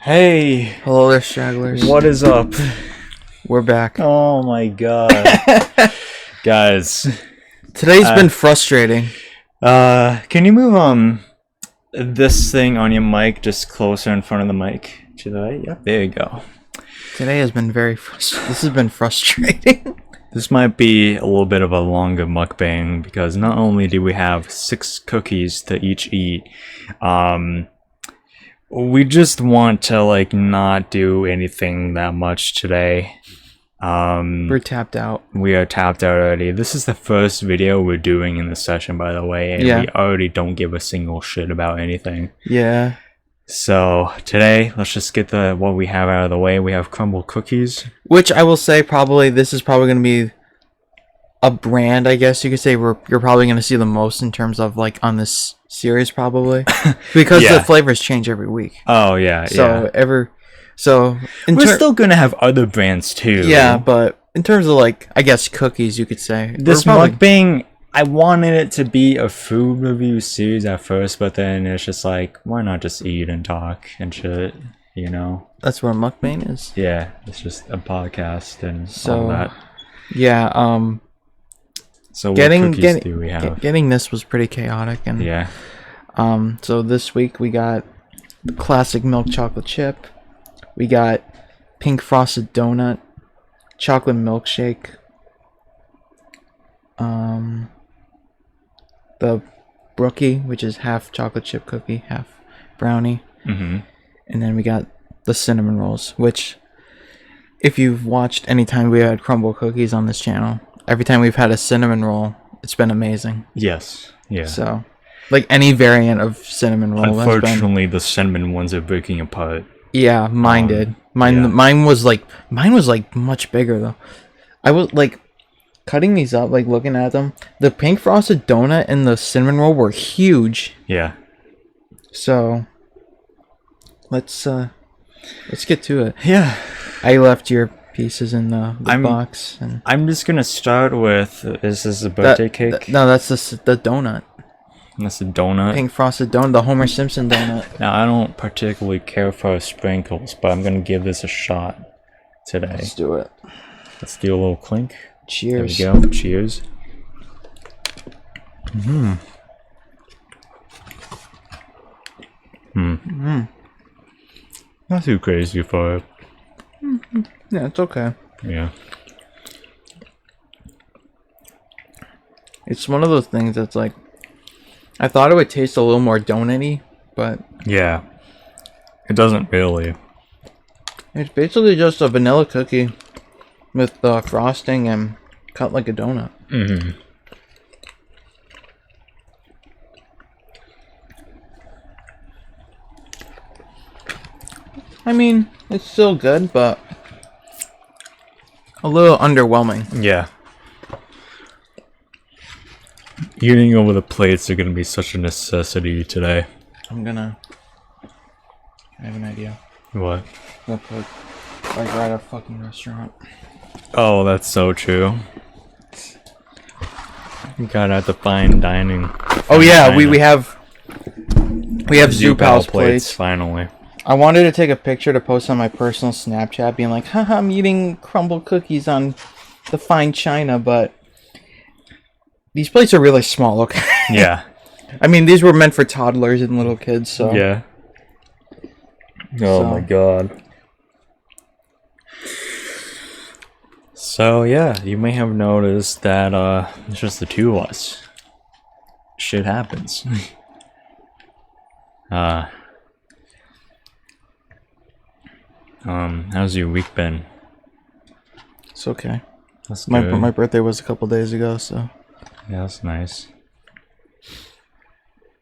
Hey, Hello there, stragglers. what is up? We're back. Oh my god. Guys, Today's been frustrating. can you move this thing on your mic just closer in front of the mic? To the right? Yep, there you go. Today has been this has been frustrating. This might be a little bit of a longer mukbang because not only do we have 6 cookies to each eat, we just want to like not do anything that much today. We're tapped out. We are tapped out already. This is the first video we're doing in the session, by the way, and we already don't give a single shit about anything. Yeah. So today, let's just get what we have out of the way. We have Crumbl cookies, Which I will say, this is probably going to be a brand, I guess you could say. You're probably going to see the most in terms of like on this series, probably, because the flavors change every week. Oh yeah, we're still gonna have other brands too. Yeah, but in terms of like, I guess cookies, you could say this mukbang, I wanted it to be a food review series at first, but then it's just like, why not just eat and talk and shit, you know? That's what a mukbang is. Yeah, it's just a podcast and all that. Yeah. So what cookies do we have? Getting this was pretty chaotic, and yeah. So this week we got the classic milk chocolate chip. We got pink frosted donut, chocolate milkshake. The brookie, which is half chocolate chip cookie, half brownie. Mm-hmm. And then we got the cinnamon rolls, which, if you've watched any time we had Crumbl cookies on this channel, every time we've had a cinnamon roll, it's been amazing. Yes. Yeah. So, like any variant of cinnamon roll. Unfortunately, the cinnamon ones are breaking apart. Yeah, mine did. Mine was like much bigger though. I was like cutting these up, like looking at them. The pink frosted donut and the cinnamon roll were huge. Yeah. So let's get to it. Yeah. I left your pieces in the box, and I'm just gonna start with, is this a birthday cake? No, that's the donut. That's a donut. Pink frosted donut, the Homer Simpson donut. Now I don't particularly care for sprinkles, but I'm gonna give this a shot today. Let's do it. Let's do a little clink. Cheers. There we go. Cheers. Not too crazy for it. Yeah, it's okay. Yeah. It's one of those things that's like, I thought it would taste a little more donut-y, but yeah, it doesn't really. It's basically just a vanilla cookie with frosting and cut like a donut. Mm-hmm. I mean, it's still good, but a little underwhelming. Yeah. Eating over the plates are gonna be such a necessity today. I have an idea. What? We'll put like right at a fucking restaurant. Oh, that's so true. You got at the fine dining. Oh yeah, we have Zoo Pals plates finally. I wanted to take a picture to post on my personal Snapchat, being like, haha, I'm eating Crumbl cookies on the fine china, but these plates are really small, okay? Yeah. I mean, these were meant for toddlers and little kids, so... Yeah. Oh my god. So, yeah, you may have noticed that, it's just the two of us. Shit happens. How's your week been? It's okay. That's good. My birthday was a couple days ago, so... Yeah, that's nice.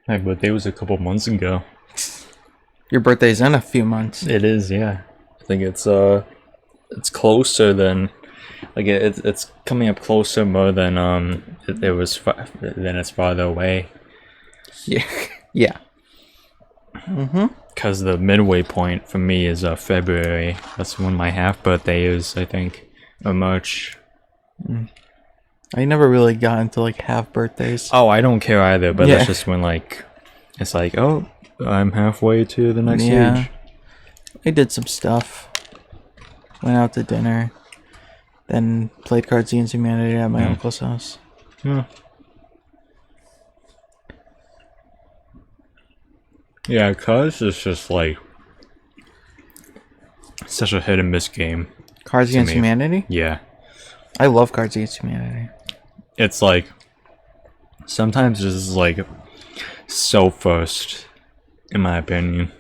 My birthday was a couple months ago. Your birthday's in a few months. It is, yeah. I think it's closer than, like it's coming up closer more than than it's farther away. Yeah. Yeah. Because the midway point for me is February. That's when my half birthday is, I think, or March. I never really got into like half birthdays. Oh, I don't care either, but that's just when like it's like, oh, I'm halfway to the next age. I did some stuff. Went out to dinner. Then played Cards Against Humanity at my uncle's house. Yeah. Yeah, Cards is just like such a hit and miss game. Cards Against Humanity? Yeah. I love Cards Against Humanity. It's like sometimes this is like so first, in my opinion.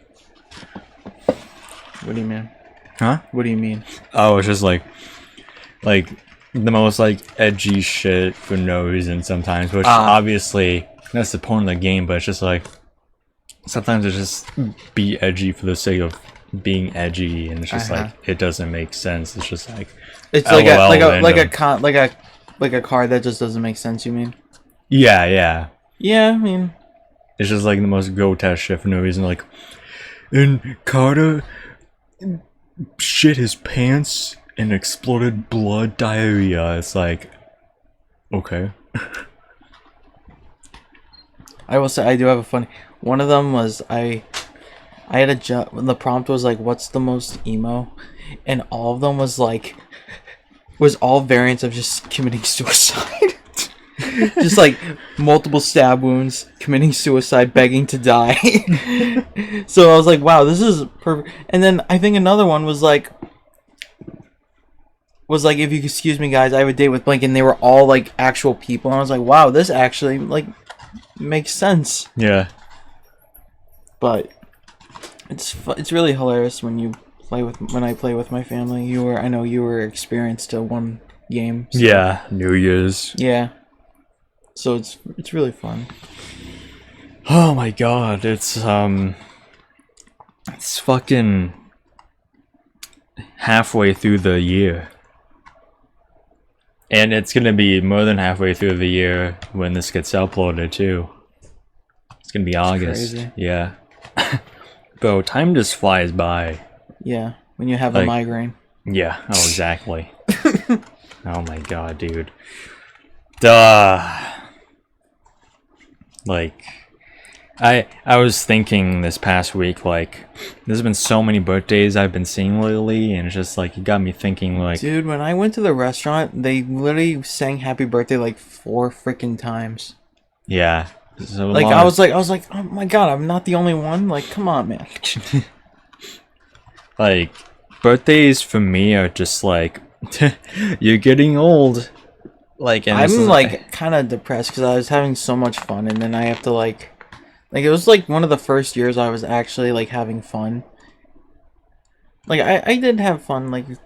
What do you mean? Huh? What do you mean? Oh, it's just like the most like edgy shit for no reason sometimes, which obviously that's the point of the game, but it's just like sometimes it's just be edgy for the sake of being edgy, and it's just like it doesn't make sense. It's just like it's like a card that just doesn't make sense. You mean? Yeah. Yeah, I mean, it's just like the most grotesque shit for no reason. Like, and Carter shit his pants and exploded blood diarrhea. It's like, okay. I will say I do have a funny. One of them was I had a job. The prompt was like, "What's the most emo?" And all of them was like, was all variants of just committing suicide. Just like multiple stab wounds, committing suicide, begging to die. So I was like, wow, this is perfect. And then I think another one was like, if you could excuse me, guys, I have a date with blank, and they were all like actual people. And I was like, wow, this actually like makes sense. Yeah. But it's really hilarious when I play with my family. I know you were experienced to one game. So. Yeah, New Year's. Yeah. So it's really fun. Oh my god, it's fucking halfway through the year. And it's gonna be more than halfway through the year when this gets uploaded too. It's gonna be August. Crazy. Yeah. Bro, time just flies by. Yeah, when you have a migraine. Yeah, oh exactly. Oh my god, dude. Duh. Like, I was thinking this past week, like, there's been so many birthdays I've been seeing lately, and it's just like, it got me thinking, like... Dude, when I went to the restaurant, they literally sang happy birthday like 4 freaking times. Yeah. So like, I was like, oh my god, I'm not the only one? Like, come on, man. Like, birthdays for me are just like, you're getting old. Like, and I'm like kind of depressed because I was having so much fun, and then I have to like it was like one of the first years I was actually like having fun. Like I did have fun like a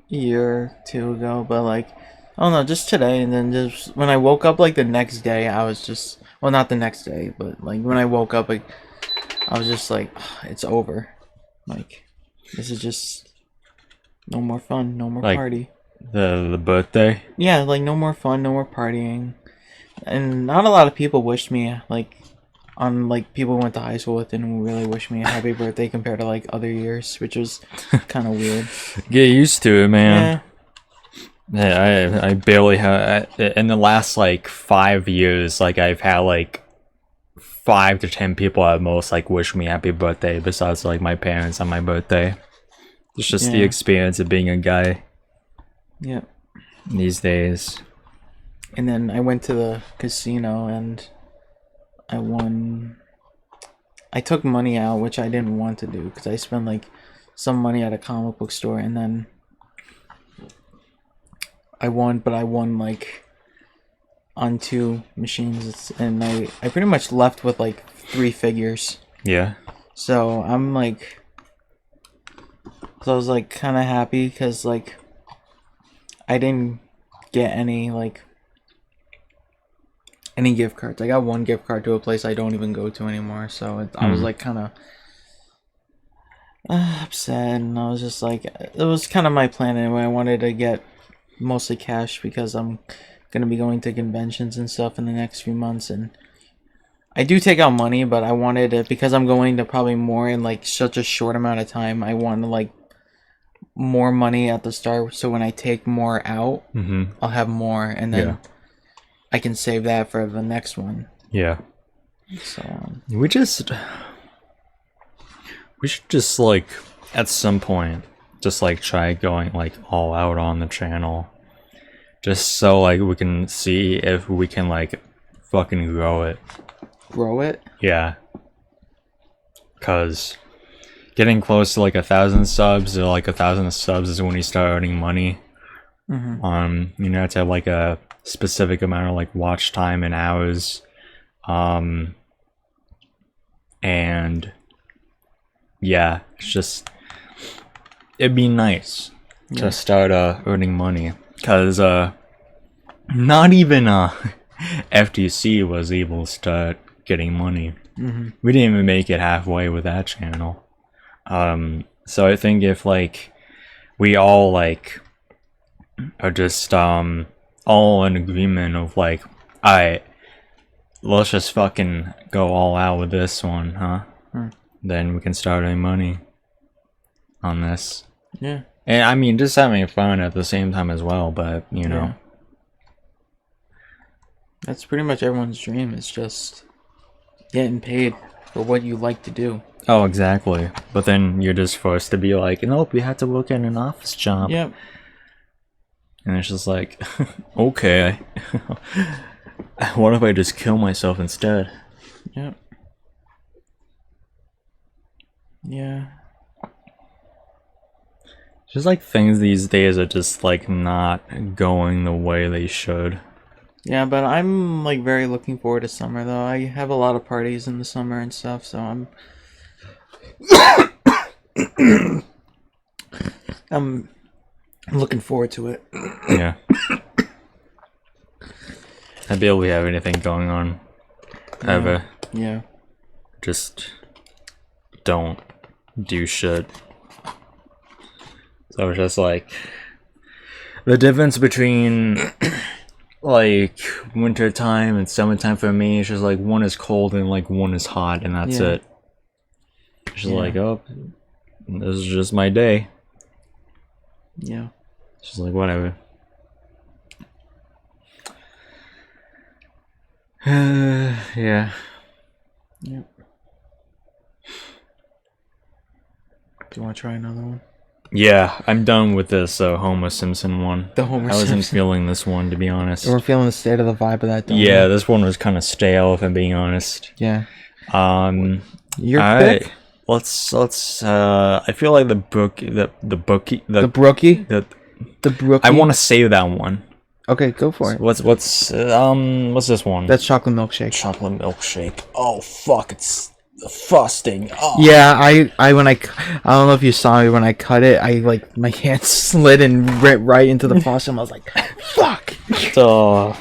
year or two ago, but like I don't know, just today, and then just when I woke up like the next day, I was just not the next day, but like when I woke up, like I was just like, it's over. Like this is just no more fun, no more party. The birthday? Yeah, like no more fun, no more partying. And not a lot of people wished me like on like people who went to high school with didn't really wish me a happy birthday compared to like other years, which was kind of weird. Get used to it, man. Yeah, I barely have in the last like 5 years, like I've had like 5 to 10 people at most like wish me happy birthday besides like my parents on my birthday. It's just the experience of being a guy. Yeah. These days. And then I went to the casino and I won. I took money out, which I didn't want to do because I spent like some money at a comic book store, and then I won like on 2 machines, and I pretty much left with like 3 figures. Yeah. So I'm like, I was like kind of happy because like I didn't get any gift cards. I got 1 gift card to a place I don't even go to anymore, so I was like kind of upset, and I was just like, it was kind of my plan anyway. I wanted to get mostly cash because I'm gonna be going to conventions and stuff in the next few months, and I do take out money, but I wanted it because I'm going to probably more in like such a short amount of time. I want to like more money at the start, so when I take more out, I'll have more, and then I can save that for the next one. Yeah. So We should just like at some point just like try going like all out on the channel. Just so like we can see if we can like fucking grow it. Grow it? Yeah. Cause getting close to like 1,000 subs or like 1,000 subs is when you start earning money. You have to have like a specific amount of like watch time and hours. And yeah, it's just it'd be nice to start earning money. Cause not even FTC was able to start getting money. We didn't even make it halfway with that channel. So I think if like we all like are just all in agreement of like, alright, let's just fucking go all out with this one, huh? Then we can start earning money on this. Yeah. And I mean, just having fun at the same time as well, but you know. That's pretty much everyone's dream, is just getting paid for what you like to do. Oh, exactly. But then you're just forced to be like, nope, you have to work in an office job. Yep. And it's just like, okay. What if I just kill myself instead? Yep. Yeah. Just like things these days are just like not going the way they should. Yeah, but I'm like very looking forward to summer though. I have a lot of parties in the summer and stuff, so I'm looking forward to it. Yeah. I barely have anything going on ever. Yeah. Just don't do shit. So it's just like the difference between like winter time and summertime for me is just like one is cold and like one is hot, and that's it. It's just like, oh, this is just my day. Yeah. It's just like whatever. Yeah. Yep. Do you want to try another one? Yeah, I'm done with this Homer Simpson one. The Homer I wasn't Simpson. feeling this one, to be honest. We're feeling the state of the vibe of that. Yeah, this one was kind of stale, if I'm being honest. Yeah. Your pick? Let's I feel like the brookie. I want to save that one. Okay, go for it. What's this one? That's chocolate milkshake. Chocolate milkshake. Oh fuck, it's frosting. Oh. Yeah, I when I don't know if you saw me when I cut it, I like my hand slid and went right into the frosting. I was like, fuck. So,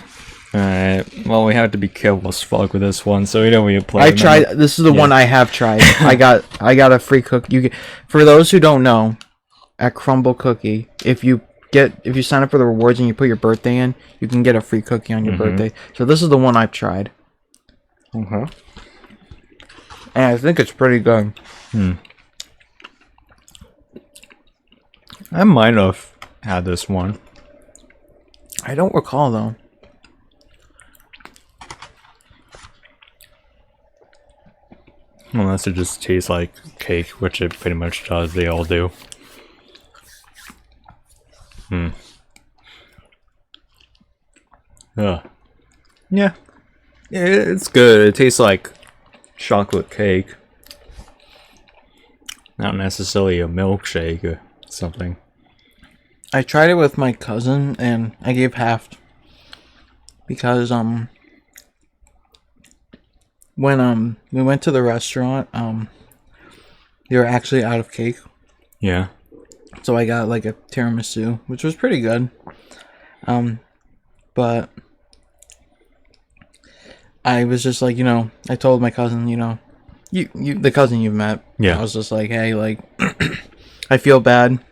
alright. Well, we have to be careful as fuck with this one, so we know we play. I tried. This is the one I have tried. I got a free cook. You get, for those who don't know, at Crumbl Cookie, if you sign up for the rewards and you put your birthday in, you can get a free cookie on your birthday. So this is the one I've tried. Okay. And I think it's pretty good. I might have had this one. I don't recall though. Unless it just tastes like cake, which it pretty much does. They all do. Yeah. It's good. It tastes like chocolate cake. Not necessarily a milkshake or something. I tried it with my cousin and I gave half because when we went to the restaurant, they were actually out of cake. Yeah. So I got like a tiramisu, which was pretty good. But I was just like, I told my cousin, you the cousin you've met. Yeah. I was just like, hey, like, I feel bad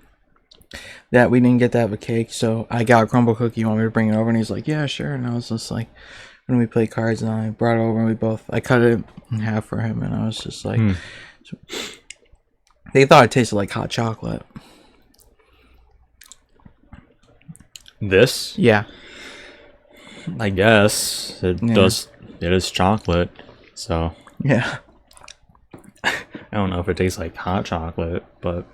that we didn't get to have a cake, so I got a Crumbl cookie. You want me to bring it over? And he's like, yeah, sure. And I was just like, when we played cards, and I brought it over, and I cut it in half for him, and I was just like, they thought it tasted like hot chocolate. This? Yeah. I guess it does. It is chocolate, so yeah. I don't know if it tastes like hot chocolate, but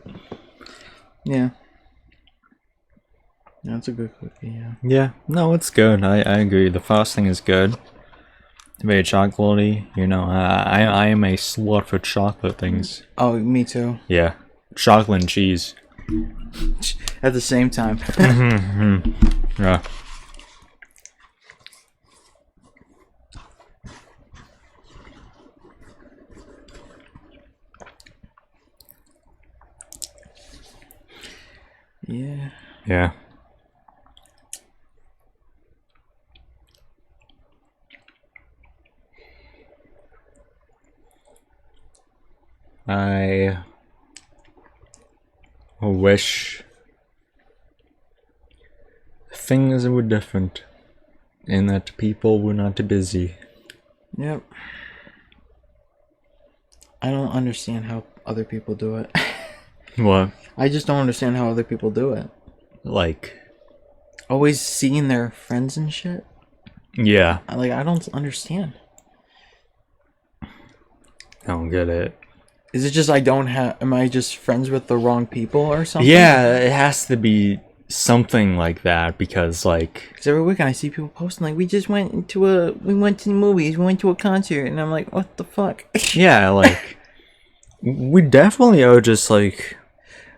yeah. That's a good cookie, yeah. Yeah, no, it's good. I agree. The frosting is good. Very chocolatey. You know, I am a slut for chocolate things. Oh, me too. Yeah. Chocolate and cheese. At the same time. Yeah. Yeah. Yeah. I wish things were different and that people were not busy. Yep. I don't understand how other people do it. What? I just don't understand how other people do it. Like, always seeing their friends and shit. yeah. Like, I don't understand. I don't get it. Is it just am I just friends with the wrong people or something? Yeah, it has to be something like that because, like... Because every weekend I see people posting, like, we went to the movies, we went to a concert, and I'm like, what the fuck? Yeah, like, we definitely are just, like...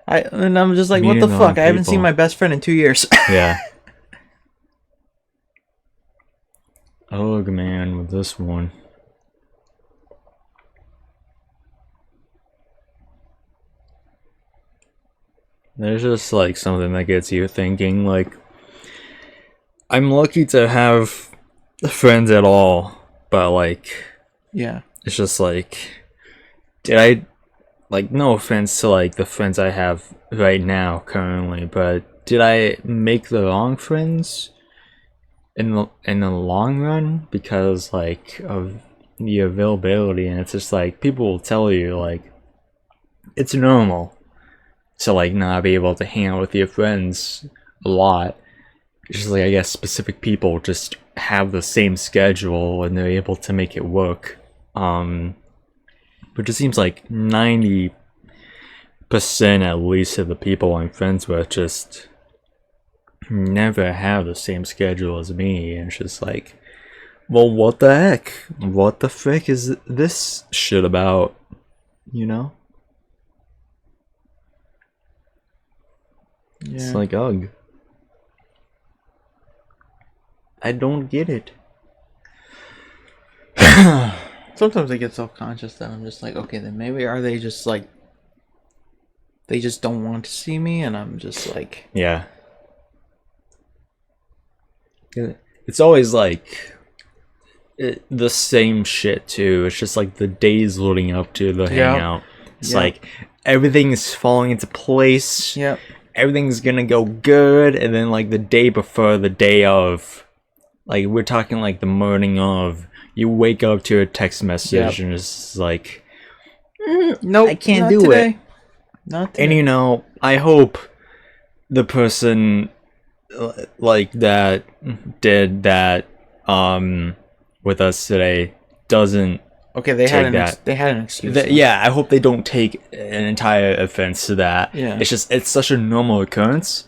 And I'm just like, what the fuck? I haven't seen my best friend in 2 years. Yeah. Ugh, man, with this one. There's just, like, something that gets you thinking, like, I'm lucky to have friends at all, but, like, yeah, it's just, like, did I, like, no offense to, like, the friends I have right now, currently, but did I make the wrong friends in the long run because, like, of the availability? And it's just, like, people will tell you, like, it's normal to, like, not be able to hang out with your friends a lot. It's just, like, I guess specific people just have the same schedule and they're able to make it work. But it seems like 90% at least of the people I'm friends with just never have the same schedule as me. And it's just like, well, what the heck? What the frick is this shit about? You know? yeah. It's like, ugh. I don't get it. Sometimes I get self-conscious that I'm just like, okay, then maybe are they just like, they just don't want to see me, and I'm just like, yeah. It's always like the same shit too. It's just like the days leading up to the hangout. It's like everything's falling into place. Yep. Everything's gonna go good, and then like the day before, the day of, like we're talking like the morning of, you wake up to a text message and it's like, nope, I can't do today. it. Not today. And you know, I hope the person like that did that with us today doesn't. Okay, they had an excuse. Yeah, I hope they don't take an entire offense to that. Yeah. It's such a normal occurrence,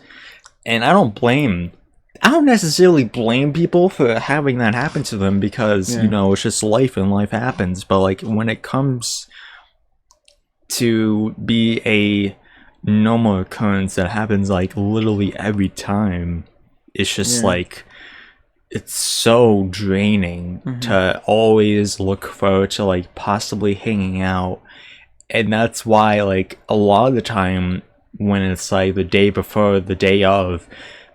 and I don't necessarily blame people for having that happen to them because, you know, it's just life and life happens. But, like, when it comes to be a normal occurrence that happens, like, literally every time, it's just, like, it's so draining to always look forward to, like, possibly hanging out. And that's why, like, a lot of the time when it's, like, the day before, the day of,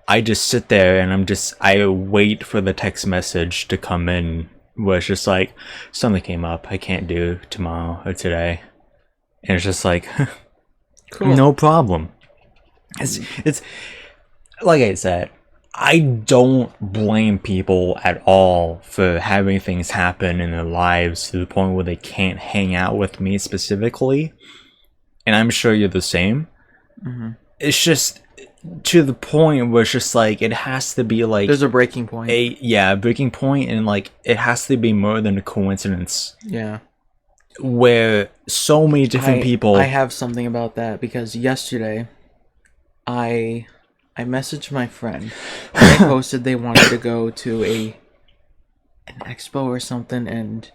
I just sit there and I wait for the text message to come in where it's just like, something came up, I can't do tomorrow or today. And it's just like, cool. No problem. It's like I said, I don't blame people at all for having things happen in their lives to the point where they can't hang out with me specifically. And I'm sure you're the same. It's just to the point where it's just like, it has to be like, there's a breaking point. A breaking point, and like it has to be more than a coincidence. Yeah. where so many different people. I have something about that because yesterday, I messaged my friend. They posted they wanted to go to an expo or something and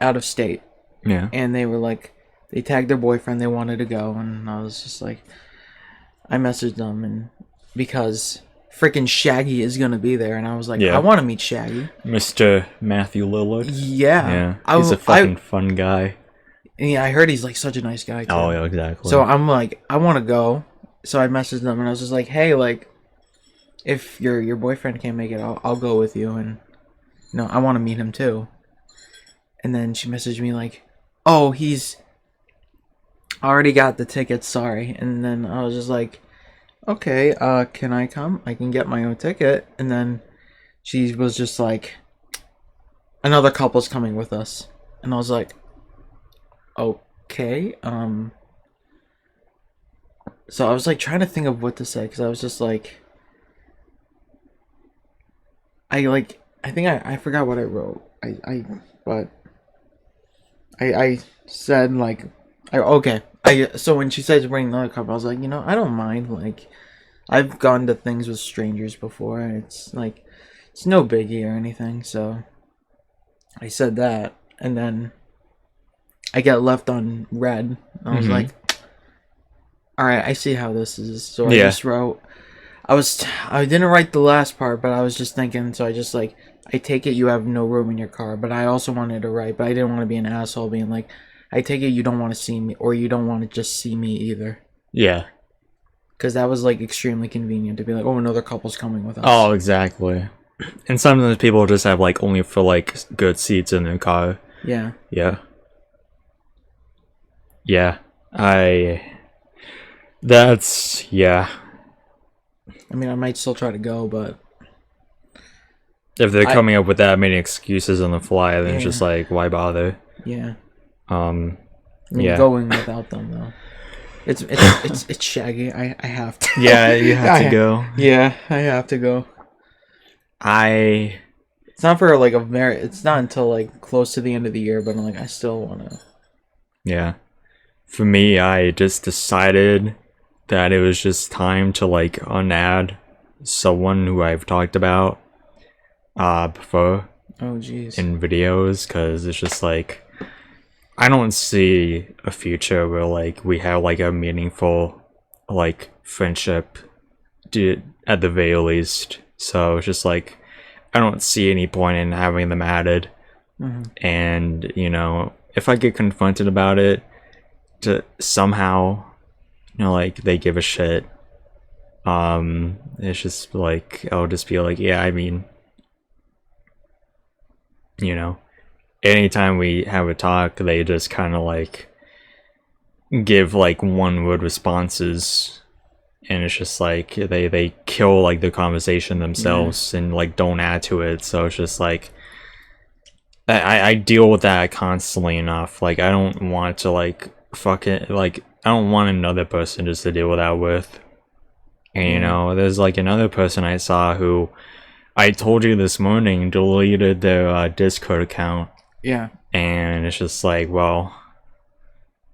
out of state. Yeah. And they were like, they tagged their boyfriend. They wanted to go, and I was just like, I messaged them, and because freaking Shaggy is gonna be there, and I was like, I want to meet Shaggy, Mr. Matthew Lillard. Yeah, he's a fucking fun guy. Yeah, I heard he's like such a nice guy too. Oh yeah, exactly. So I'm like, I want to go. So I messaged them, and I was just like, hey, like, if your boyfriend can't make it, I'll go with you, and I want to meet him too. And then she messaged me like, oh, he's already got the tickets, sorry. And then I was just like, okay, can I come? I can get my own ticket. And then she was just like, another couple's coming with us. And I was like, okay. So I was like trying to think of what to say, because I was just like, I think I forgot what I wrote. I said like, so when she said to bring another couple, I was like, I don't mind. Like, I've gone to things with strangers before. It's like, it's no biggie or anything. So I said that, and then I get left on red. I was like, all right, I see how this is. So I just wrote. I didn't write the last part, but I was just thinking. So I just like, I take it you have no room in your car, but I also wanted to write, but I didn't want to be an asshole being like, I take it you don't want to see me, or you don't want to just see me either. Yeah. Because that was like extremely convenient to be like, oh, another couple's coming with us. Oh, exactly. And sometimes people just have like only for like good seats in their car. Yeah. Yeah. Yeah. I mean, I might still try to go, but if they're coming up with that many excuses on the fly, then it's just like, why bother? Yeah. I mean, going without them though. It's Shaggy. I have to. Yeah, you have to go. Yeah, I have to go. It's not for like it's not until like close to the end of the year, but I'm like, I still want to. Yeah. For me, I just decided that it was just time to like unadd someone who I've talked about before. Oh jeez. In videos, because it's just like, I don't see a future where like we have like a meaningful like friendship at the very least. So it's just like, I don't see any point in having them added. And if I get confronted about it, to somehow like they give a shit, it's just like, I'll just be like, yeah, I mean, anytime we have a talk, they just kind of like give like one word responses, and it's just like they kill like the conversation themselves and like don't add to it. So it's just like, I deal with that constantly enough. Like, I don't want to like fucking like, I don't want another person just to deal with that with. And there's like another person I saw who I told you this morning deleted their Discord account. Yeah. And it's just like, well,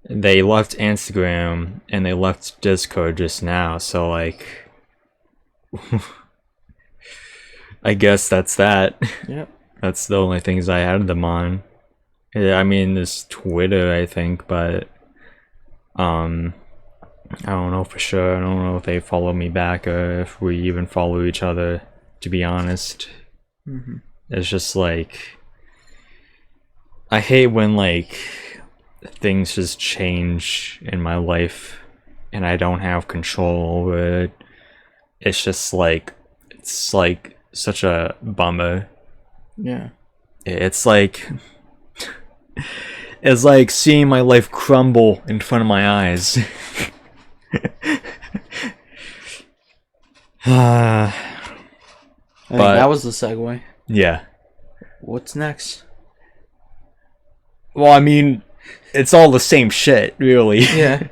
they left Instagram and they left Discord just now, so like I guess that's that. Yep. That's the only things I had them on. I mean, there's Twitter, I think, but I don't know for sure. I don't know if they follow me back or if we even follow each other, to be honest. It's just like, I hate when like things just change in my life and I don't have control over it. It's just like, it's like such a bummer. Yeah. It's like it's like seeing my life crumble in front of my eyes. I think that was the segue. Yeah. What's next? Well, I mean, it's all the same shit, really. Yeah.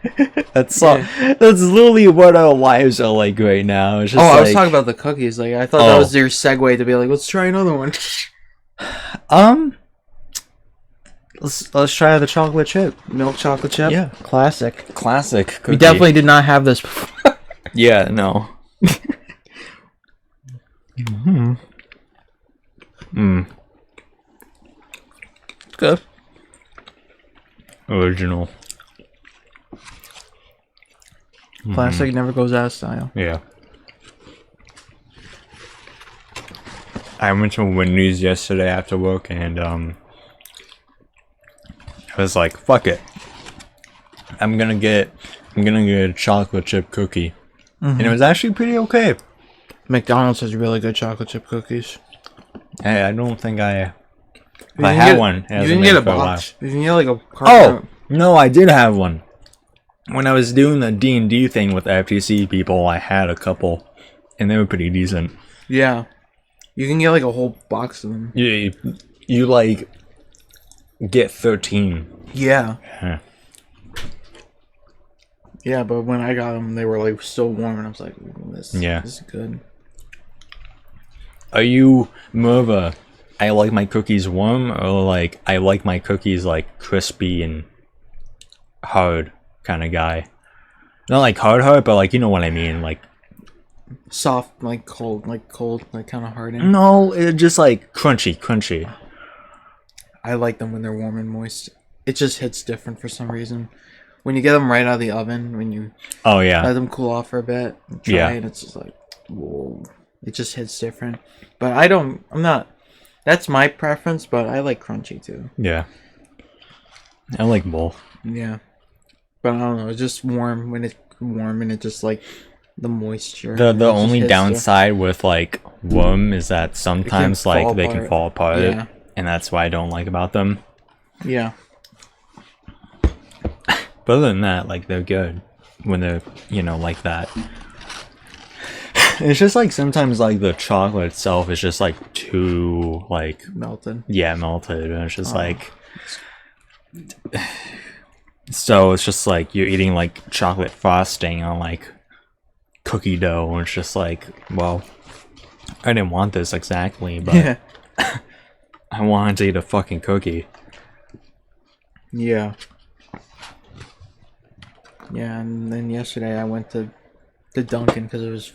That's literally what our lives are like right now. It's just I was talking about the cookies. Like, I thought that was your segue to be like, let's try another one. let's try the chocolate chip. Milk chocolate chip. Yeah, Classic. classic cookie. We definitely did not have this before. Yeah, no. Mm-hmm. It's good. Original. Classic never goes out of style. Yeah. I went to Wendy's yesterday after work, and I was like, "Fuck it, I'm gonna get a chocolate chip cookie," and it was actually pretty okay. McDonald's has really good chocolate chip cookies. Hey, I don't think I had one. You can get a box. You can get like a Oh no, I did have one. When I was doing the D&D thing with FTC people, I had a couple, and they were pretty decent. Yeah. You can get like a whole box of them. You like get 13. Yeah. Huh. Yeah, but when I got them, they were like still warm, and I was like, this is good. Are you more of a I like my cookies warm, or like I like my cookies like crispy and hard kind of guy? Not like hard, but like, you know what I mean, like soft, like cold, like kind of hard. No, it's just like crunchy. I like them when they're warm and moist. It just hits different for some reason. When you get them right out of the oven, when you let them cool off for a bit, and it's just like, whoa, it just hits different. But I'm not. That's my preference, but I like crunchy too. Yeah, I like both. Yeah, but I don't know. It's just warm when it's warm, and it just like the moisture. The only downside with like warm is that sometimes like they can fall apart, and that's what I don't like about them. Yeah. But other than that, like, they're good when they're, like that. It's just like sometimes like the chocolate itself is just like too like melted. Yeah, melted, and it's just like. So it's just like you're eating like chocolate frosting on like cookie dough, and it's just like, well, I didn't want this exactly, but I wanted to eat a fucking cookie. Yeah. Yeah, and then yesterday I went to Dunkin' because it was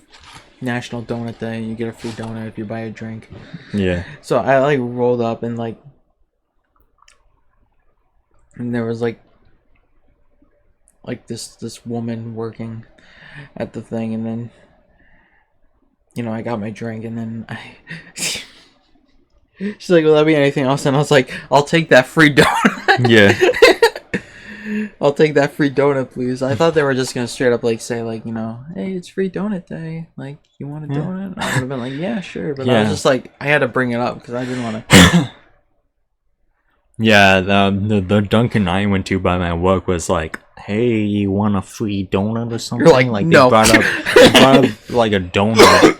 National Donut Day, and you get a free donut if you buy a drink. Yeah. So I like rolled up and there was like this woman working at the thing, and then I got my drink, and then she's like, "Will that be anything else?" And I was like, "I'll take that free donut." Yeah. I'll take that free donut, please. I thought they were just gonna straight up like say like, hey, it's free donut day. Like, you want a donut? I would have been like, yeah, sure. But I was just like, I had to bring it up because I didn't want to. Yeah, the Dunkin' I went to by my work was like, hey, you want a free donut or something? You're like no. They brought up like a donut.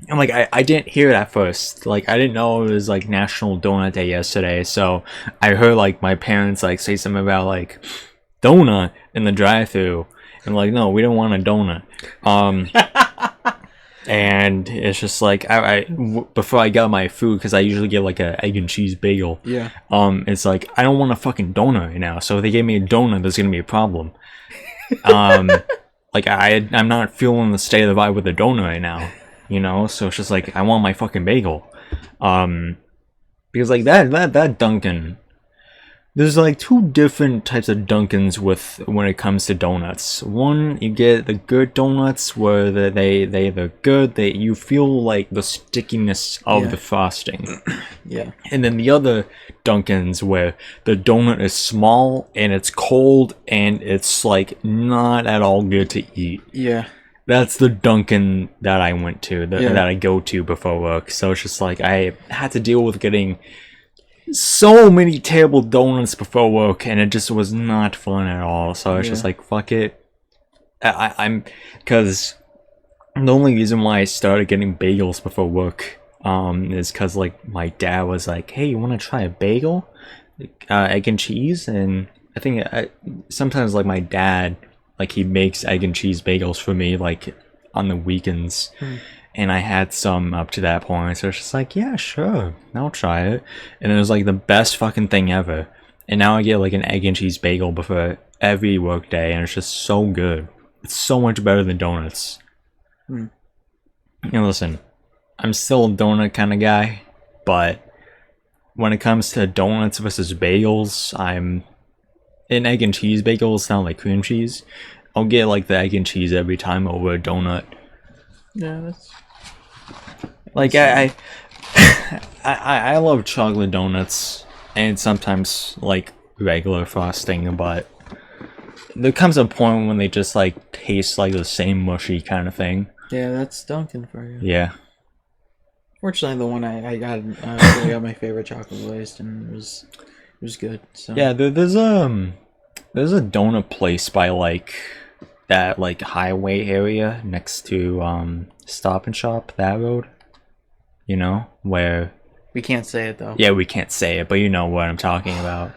I'm like, I didn't hear it at first. Like, I didn't know it was like National Donut Day yesterday. So I heard like my parents like say something about like donut in the drive-thru, and like, no, we don't want a donut. And it's just like before I got my food, because I usually get like a egg and cheese bagel. Yeah. It's like, I don't want a fucking donut right now. So if they gave me a donut, there's gonna be a problem. Like I'm not feeling the state of the vibe with a donut right now. So it's just like, I want my fucking bagel. Because like that Dunkin', there's like two different types of Dunkins when it comes to donuts. One, you get the good donuts where they're good, you feel like the stickiness of the frosting. Yeah. And then the other Dunkins where the donut is small and it's cold and it's like not at all good to eat. Yeah. That's the Dunkin' that I went to, that I go to before work. So it's just like, I had to deal with getting so many terrible donuts before work, and it just was not fun at all. So it's just like, fuck it. Because the only reason why I started getting bagels before work is because like my dad was like, hey, you want to try a bagel? Egg and cheese? And I think sometimes like my dad, like, he makes egg and cheese bagels for me like on the weekends. And I had some up to that point, so it's just like, yeah, sure, I'll try it. And it was like the best fucking thing ever. And now I get like an egg and cheese bagel before every work day, and it's just so good. It's so much better than donuts. You know, listen, I'm still a donut kind of guy, but when it comes to donuts versus bagels, I'm an egg and cheese bagel is not like cream cheese. I'll get like the egg and cheese every time over a donut. Yeah, that's like I love chocolate donuts and sometimes like regular frosting, but there comes a point when they just like taste like the same mushy kind of thing. Yeah, that's Dunkin' for you. Yeah. Fortunately, the one I got, I got my favorite chocolate glazed, and it was good. So Yeah, there's a donut place by like that like highway area next to Stop and Shop, that road. You know, where we can't say it though. Yeah, we can't say it, but you know what I'm talking about.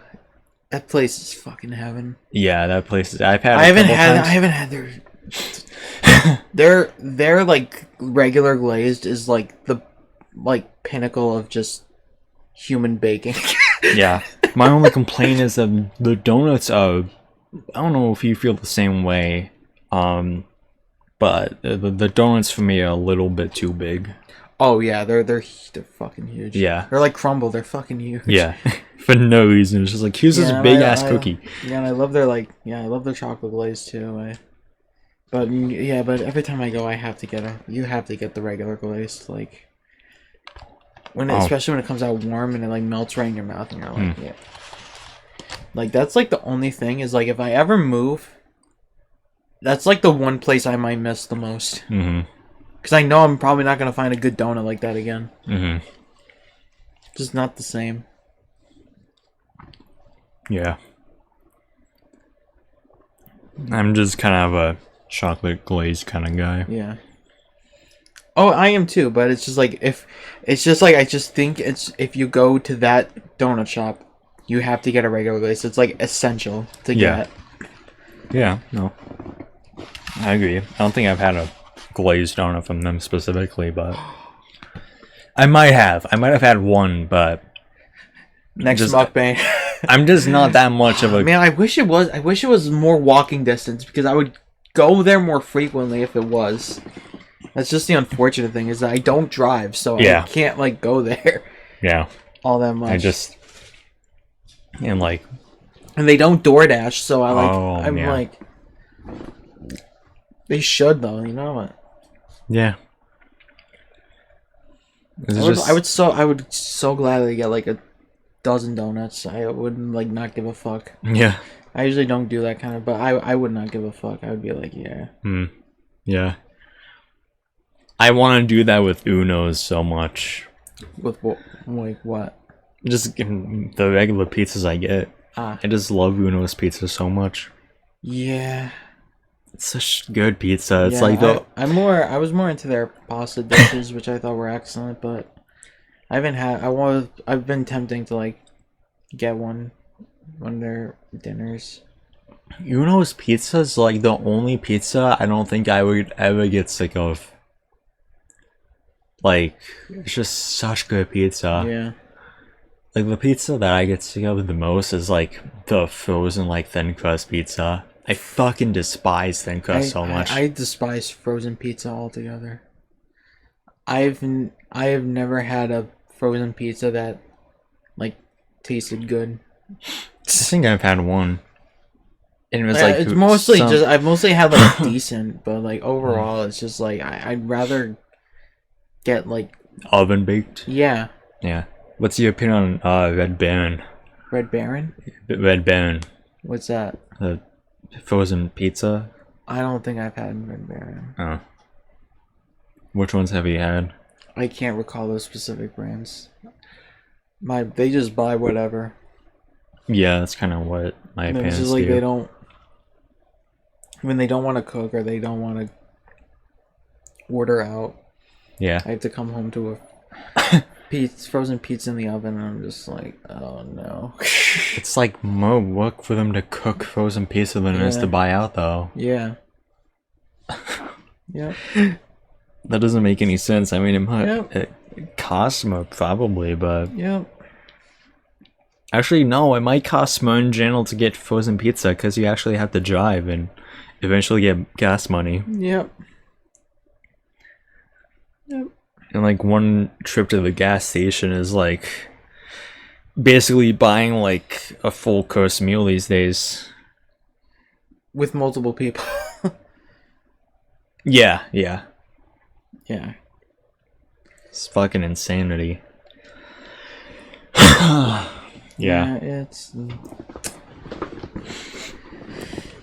That place is fucking heaven. Yeah, that place is. I haven't had their like regular glazed is like the pinnacle of just human baking. Yeah, my only complaint is that the donuts are. I don't know if you feel the same way, but the donuts for me are a little bit too big. Oh yeah, they're fucking huge. Yeah, they're like Crumbl. They're fucking huge. Yeah, for no reason. It's just like here's this big ass cookie. Yeah, and I love their chocolate glaze too. But every time I go, you have to get the regular glaze, like especially when it comes out warm and it like melts right in your mouth and you're like, yeah. Like that's like the only thing is like if I ever move, that's like the one place I might miss the most. Because I know I'm probably not gonna find a good donut like that again. Just not the same. Yeah. I'm just kind of a chocolate glazed kind of guy. Yeah. Oh, I am too, but it's just like I just think it's if you go to that donut shop, you have to get a regular glaze. It's like essential to get. Yeah, no. I agree. I don't think I've had a glazed donut from them specifically, but I might have had one, but next mukbang. I'm just not that much of a man. I wish it was more walking distance because I would go there more frequently if it was. That's just the unfortunate thing is that I don't drive, so I can't like go there. Yeah. All that much. And they don't DoorDash, so I'm like they should though, you know what? Yeah. I would so gladly get like a dozen donuts. I wouldn't like not give a fuck. Yeah. I usually don't do that kind of, but I would not give a fuck. I would be like, yeah. Yeah. I want to do that with Uno's so much. With what? Like what? Just the regular pizzas I get. I just love Uno's pizza so much. Yeah. It's such good pizza. It's I was more into their pasta dishes, which I thought were excellent, but I've been tempting to like get one of their dinners. Uno's pizza is like the only pizza I don't think I would ever get sick of. Like, it's just such good pizza. Yeah. Like, the pizza that I get sick of the most is like the frozen like thin crust pizza. I fucking despise thin crust so much. I despise frozen pizza altogether. I have never had a frozen pizza that like tasted good. I think I've had one. And it was like it's mostly I've mostly had like decent, but like overall it's just like I'd rather get like oven baked. Yeah. Yeah. What's your opinion on Red Baron? Red Baron? Red Baron. What's that? The frozen pizza. I don't think I've had Red Baron. Oh. Which ones have you had? I can't recall those specific brands. They just buy whatever. Yeah, that's kind of what my opinions just like do. They don't. When they don't want to cook or they don't want to order out. Yeah. I have to come home to a frozen pizza in the oven, and I'm just like, oh no. It's like more work for them to cook frozen pizza than it is to buy out, though. Yeah. Yeah. That doesn't make any sense. I mean, it costs more probably, but yeah. Actually, no, it might cost more in general to get frozen pizza because you actually have to drive and eventually get gas money. Yep. And like one trip to the gas station is like basically buying like a full course meal these days. With multiple people. Yeah. Yeah. It's fucking insanity. Yeah, it's.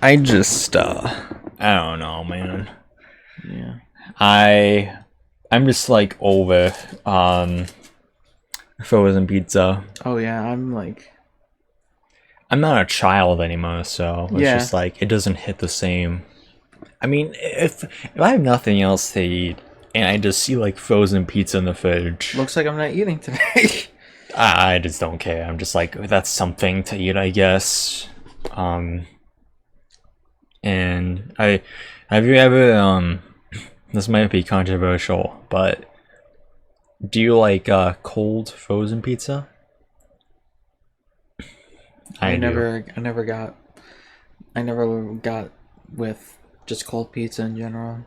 I just I don't know, man. Yeah. I'm just like over frozen pizza. Oh yeah, I'm not a child anymore, so it's Yeah. just like it doesn't hit the same. I mean, if I have nothing else to eat and I just see like frozen pizza in the fridge, looks like I'm not eating today. I just don't care. I'm just like, that's something to eat, I guess. And have you ever this might be controversial, but do you like cold frozen pizza? I never got with just cold pizza in general.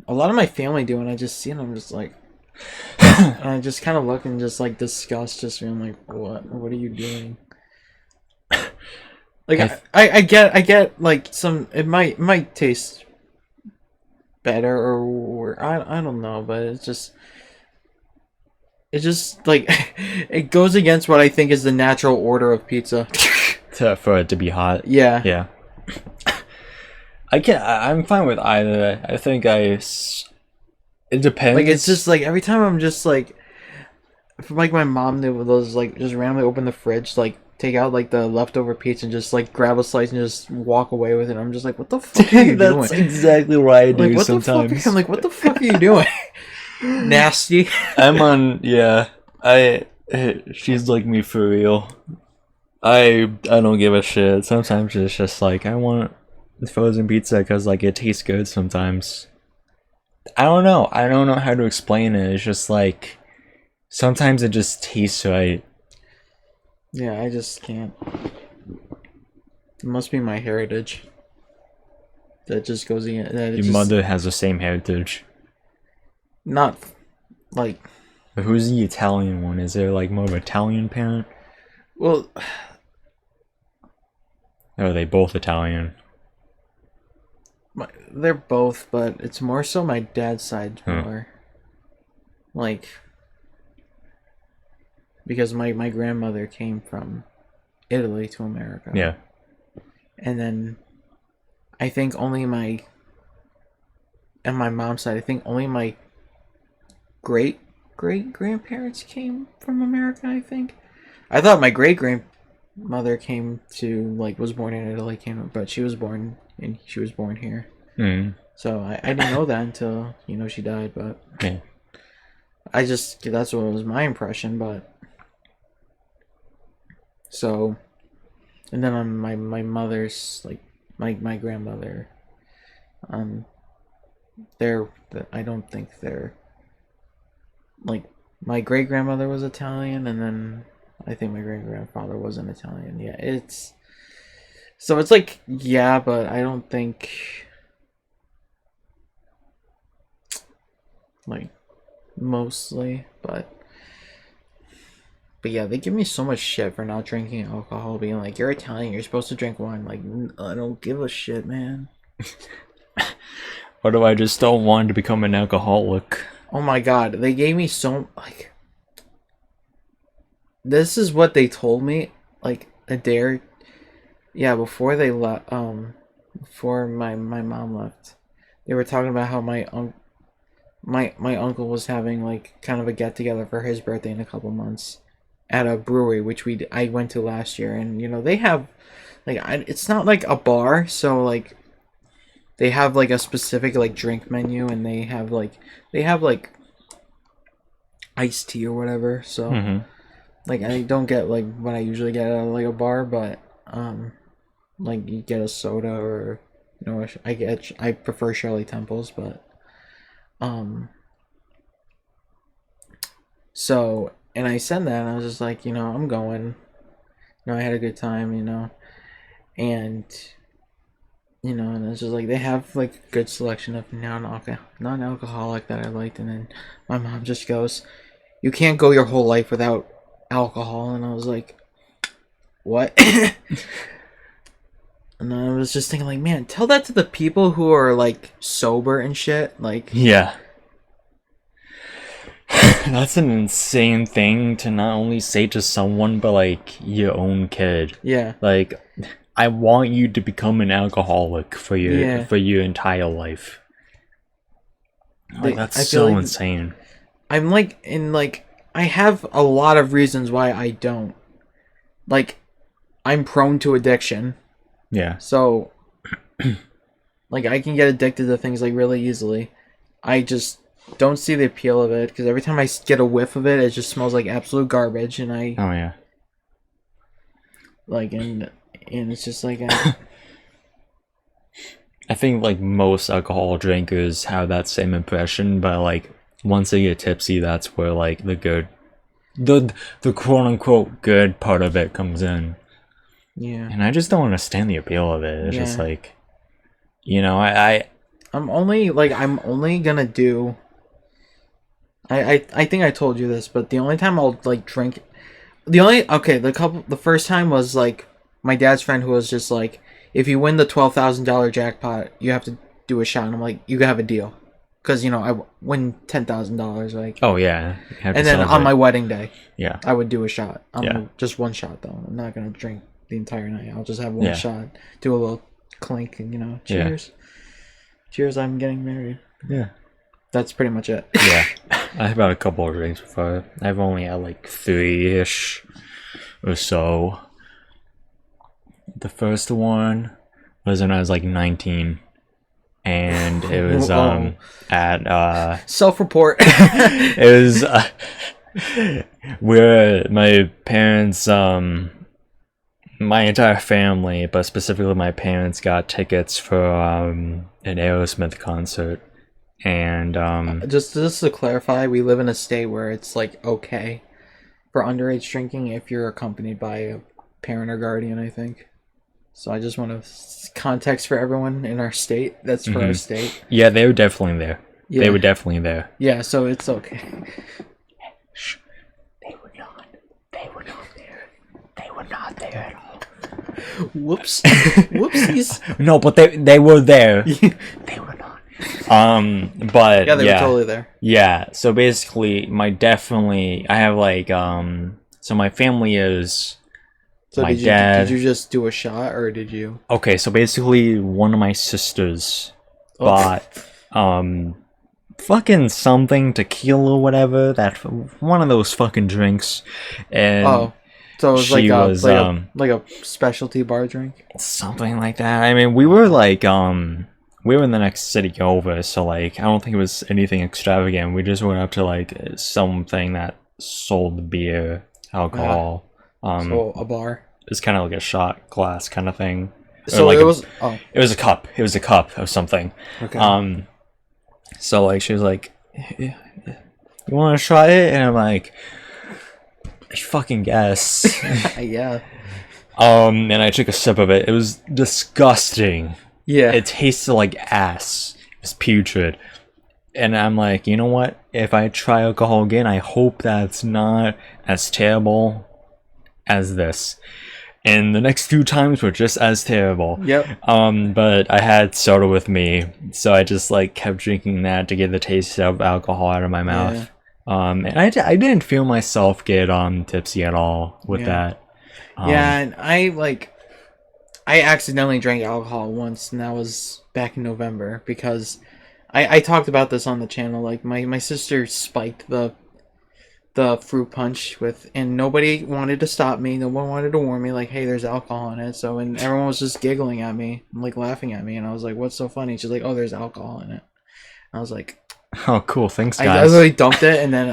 A lot of my family do, and I just see it, I'm just like, and I just kind of look and just like disgust, just being like, what are you doing? Like I get like it might taste better or I don't know, but it's just like it goes against what I think is the natural order of pizza. For it to be hot. Yeah. I'm fine with either. I think it depends. Like it's just like every time I'm just like, if like my mom did with those, like just randomly open the fridge, like take out like the leftover pizza and just like grab a slice and just walk away with it. I'm just like, what the fuck are you doing? That's exactly what I do what sometimes. The fuck? I'm like, what the fuck are you doing? Nasty. I'm on. Yeah, she's like me for real. I don't give a shit. Sometimes it's just like I want frozen pizza because like it tastes good sometimes. I don't know how to explain it. It's just like sometimes it just tastes right. Yeah, I just can't. It must be my heritage. That just goes in. Your mother has the same heritage. Not like. But who's the Italian one? Is there like more of an Italian parent? Well, or are they both Italian? They're both, but it's more so my dad's side more. Like, because my grandmother came from Italy to America. Yeah. And then I think only my mom's side, I think only my great grandparents came from America, I think. I thought my great grandmother came to, like, was born in Italy, but she was born here. Mm. So I didn't know that until, she died, but yeah. That's what was my impression, but so, and then on my mother's, like, my grandmother, I don't think they're, like, my great grandmother was Italian, and then I think my great grandfather wasn't Italian. Yeah, it's like, yeah, but I don't think, like, mostly, but yeah, they give me so much shit for not drinking alcohol, being like, you're Italian, you're supposed to drink wine. Like, I don't give a shit, man. Or do I just don't want to become an alcoholic? Oh my god, they gave me so, like, this is what they told me, like, a day before they left, before my mom left. They were talking about how my uncle was having, like, kind of a get together for his birthday in a couple months at a brewery, which I went to last year, and they have, like, it's not like a bar, so, like, they have, like, a specific, like, drink menu, and they have like iced tea or whatever, so like, I don't get, like, what I usually get at, like, a bar, but like, you get a soda, or I prefer Shirley Temples, but so And I said that, and I was just like, I'm going. I had a good time, and and it's just like they have like a good selection of non-alcoholic that I liked, and then my mom just goes, "You can't go your whole life without alcohol," and I was like, "What?" And I was just thinking, like, man, tell that to the people who are like sober and shit, like, yeah. That's an insane thing to not only say to someone, but like your own kid. Yeah. Like, I want you to become an alcoholic for your entire life. Like, that's so insane. I'm like, I have a lot of reasons why I don't. Like, I'm prone to addiction. Yeah. So, like, I can get addicted to things like really easily. I just don't see the appeal of it because every time I get a whiff of it, it just smells like absolute garbage, and I. Oh yeah. Like and it's just like. I think like most alcohol drinkers have that same impression, but like once they get tipsy, that's where like the quote unquote good part of it comes in. Yeah. And I just don't understand the appeal of it. It's just like, I'm only gonna do. I think I told you this, but the only time I'll like drink, the first time was like my dad's friend who was just like, if you win the $12,000 jackpot, you have to do a shot. And I'm like, you have a deal, because I win $10,000 like. Oh yeah. And then on my wedding day, yeah, I would do a shot. Just one shot though. I'm not gonna drink the entire night. I'll just have one shot, do a little clink, and cheers. Cheers, I'm getting married. Yeah. That's pretty much it. Yeah. I've had a couple of drinks before. I've only had like 3-ish or so. The first one was when I was like 19. And it was at self-report. It was where my parents my entire family, but specifically my parents, got tickets for an Aerosmith concert. And just to clarify, we live in a state where it's like okay for underage drinking if you're accompanied by a parent or guardian, I think. So I just want to context for everyone in our state. That's for our state. Yeah, they were definitely there. Yeah. They were definitely there. Yeah, so it's okay. Shh. They were not there. They were not there at all. Whoops. Whoopsies. No, but they were there. They were not. But yeah, they were totally there. Yeah, so basically I have like so my family is so my dad. Did you just do a shot, or did you? Okay, so basically one of my sisters bought fucking something, tequila or whatever, that one of those fucking drinks, and so it was like a specialty bar drink, something like that. I mean, we were like we were in the next city over, so like I don't think it was anything extravagant. We just went up to like something that sold beer, alcohol. So a bar. It's kind of like a shot glass kind of thing. So like it was a cup. It was a cup of something. Okay. So like she was like, "You want to try it?" And I'm like, "I fucking guess." Yeah. And I took a sip of it. It was disgusting. Yeah. It tasted like ass. It was putrid. And I'm like, you know what? If I try alcohol again, I hope that's not as terrible as this. And the next 2 times were just as terrible. Yep. But I had soda with me, so I just like kept drinking that to get the taste of alcohol out of my mouth. Yeah. And I didn't feel myself get tipsy at all with that. And I accidentally drank alcohol once, and that was back in November, because I talked about this on the channel. Like my sister spiked the fruit punch and nobody wanted to stop me. No one wanted to warn me, like, hey, there's alcohol in it. So, and everyone was just giggling at me, like laughing at me, and I was like, what's so funny? She's like, oh, there's alcohol in it. And I was like, oh, cool, thanks, guys. I literally dumped it, and then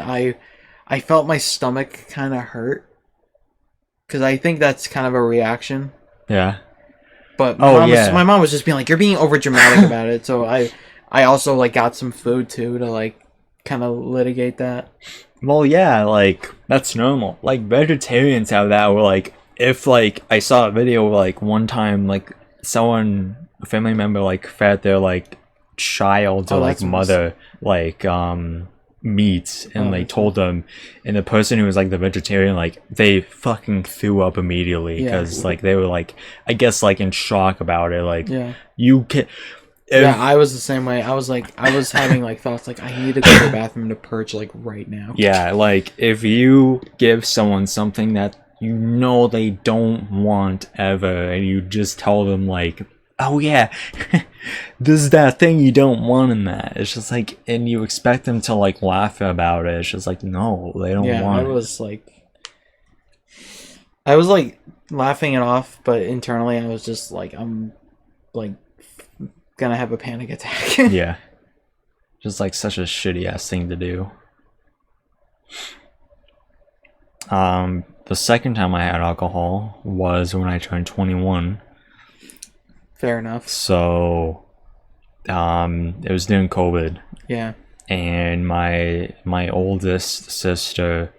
I felt my stomach kind of hurt, because I think that's kind of a reaction. Yeah. But my mom was just being like, you're being over dramatic about it. So I also like got some food too to like kind of litigate that. Well, yeah, like that's normal. Like vegetarians have that. Where like if like I saw a video where, like one time like someone a family member like fed their like child or like mother like meat and they told them, and the person who was like the vegetarian like they fucking threw up immediately because like they were like I guess like in shock about it. Like you can. Yeah, I was the same way. I was having like thoughts like I need to go to the bathroom to purge like right now. Yeah, like if you give someone something that you know they don't want ever, and you just tell them like, "Oh yeah, this is that thing you don't want in that." It's just like, and you expect them to like laugh about it. It's just like, no, they don't want it. I was like laughing it off, but internally I was just like, I'm like gonna have a panic attack. Yeah, just like such a shitty ass thing to do. The second time I had alcohol was when I turned 21. Fair enough. So it was during COVID. Yeah. And my oldest sister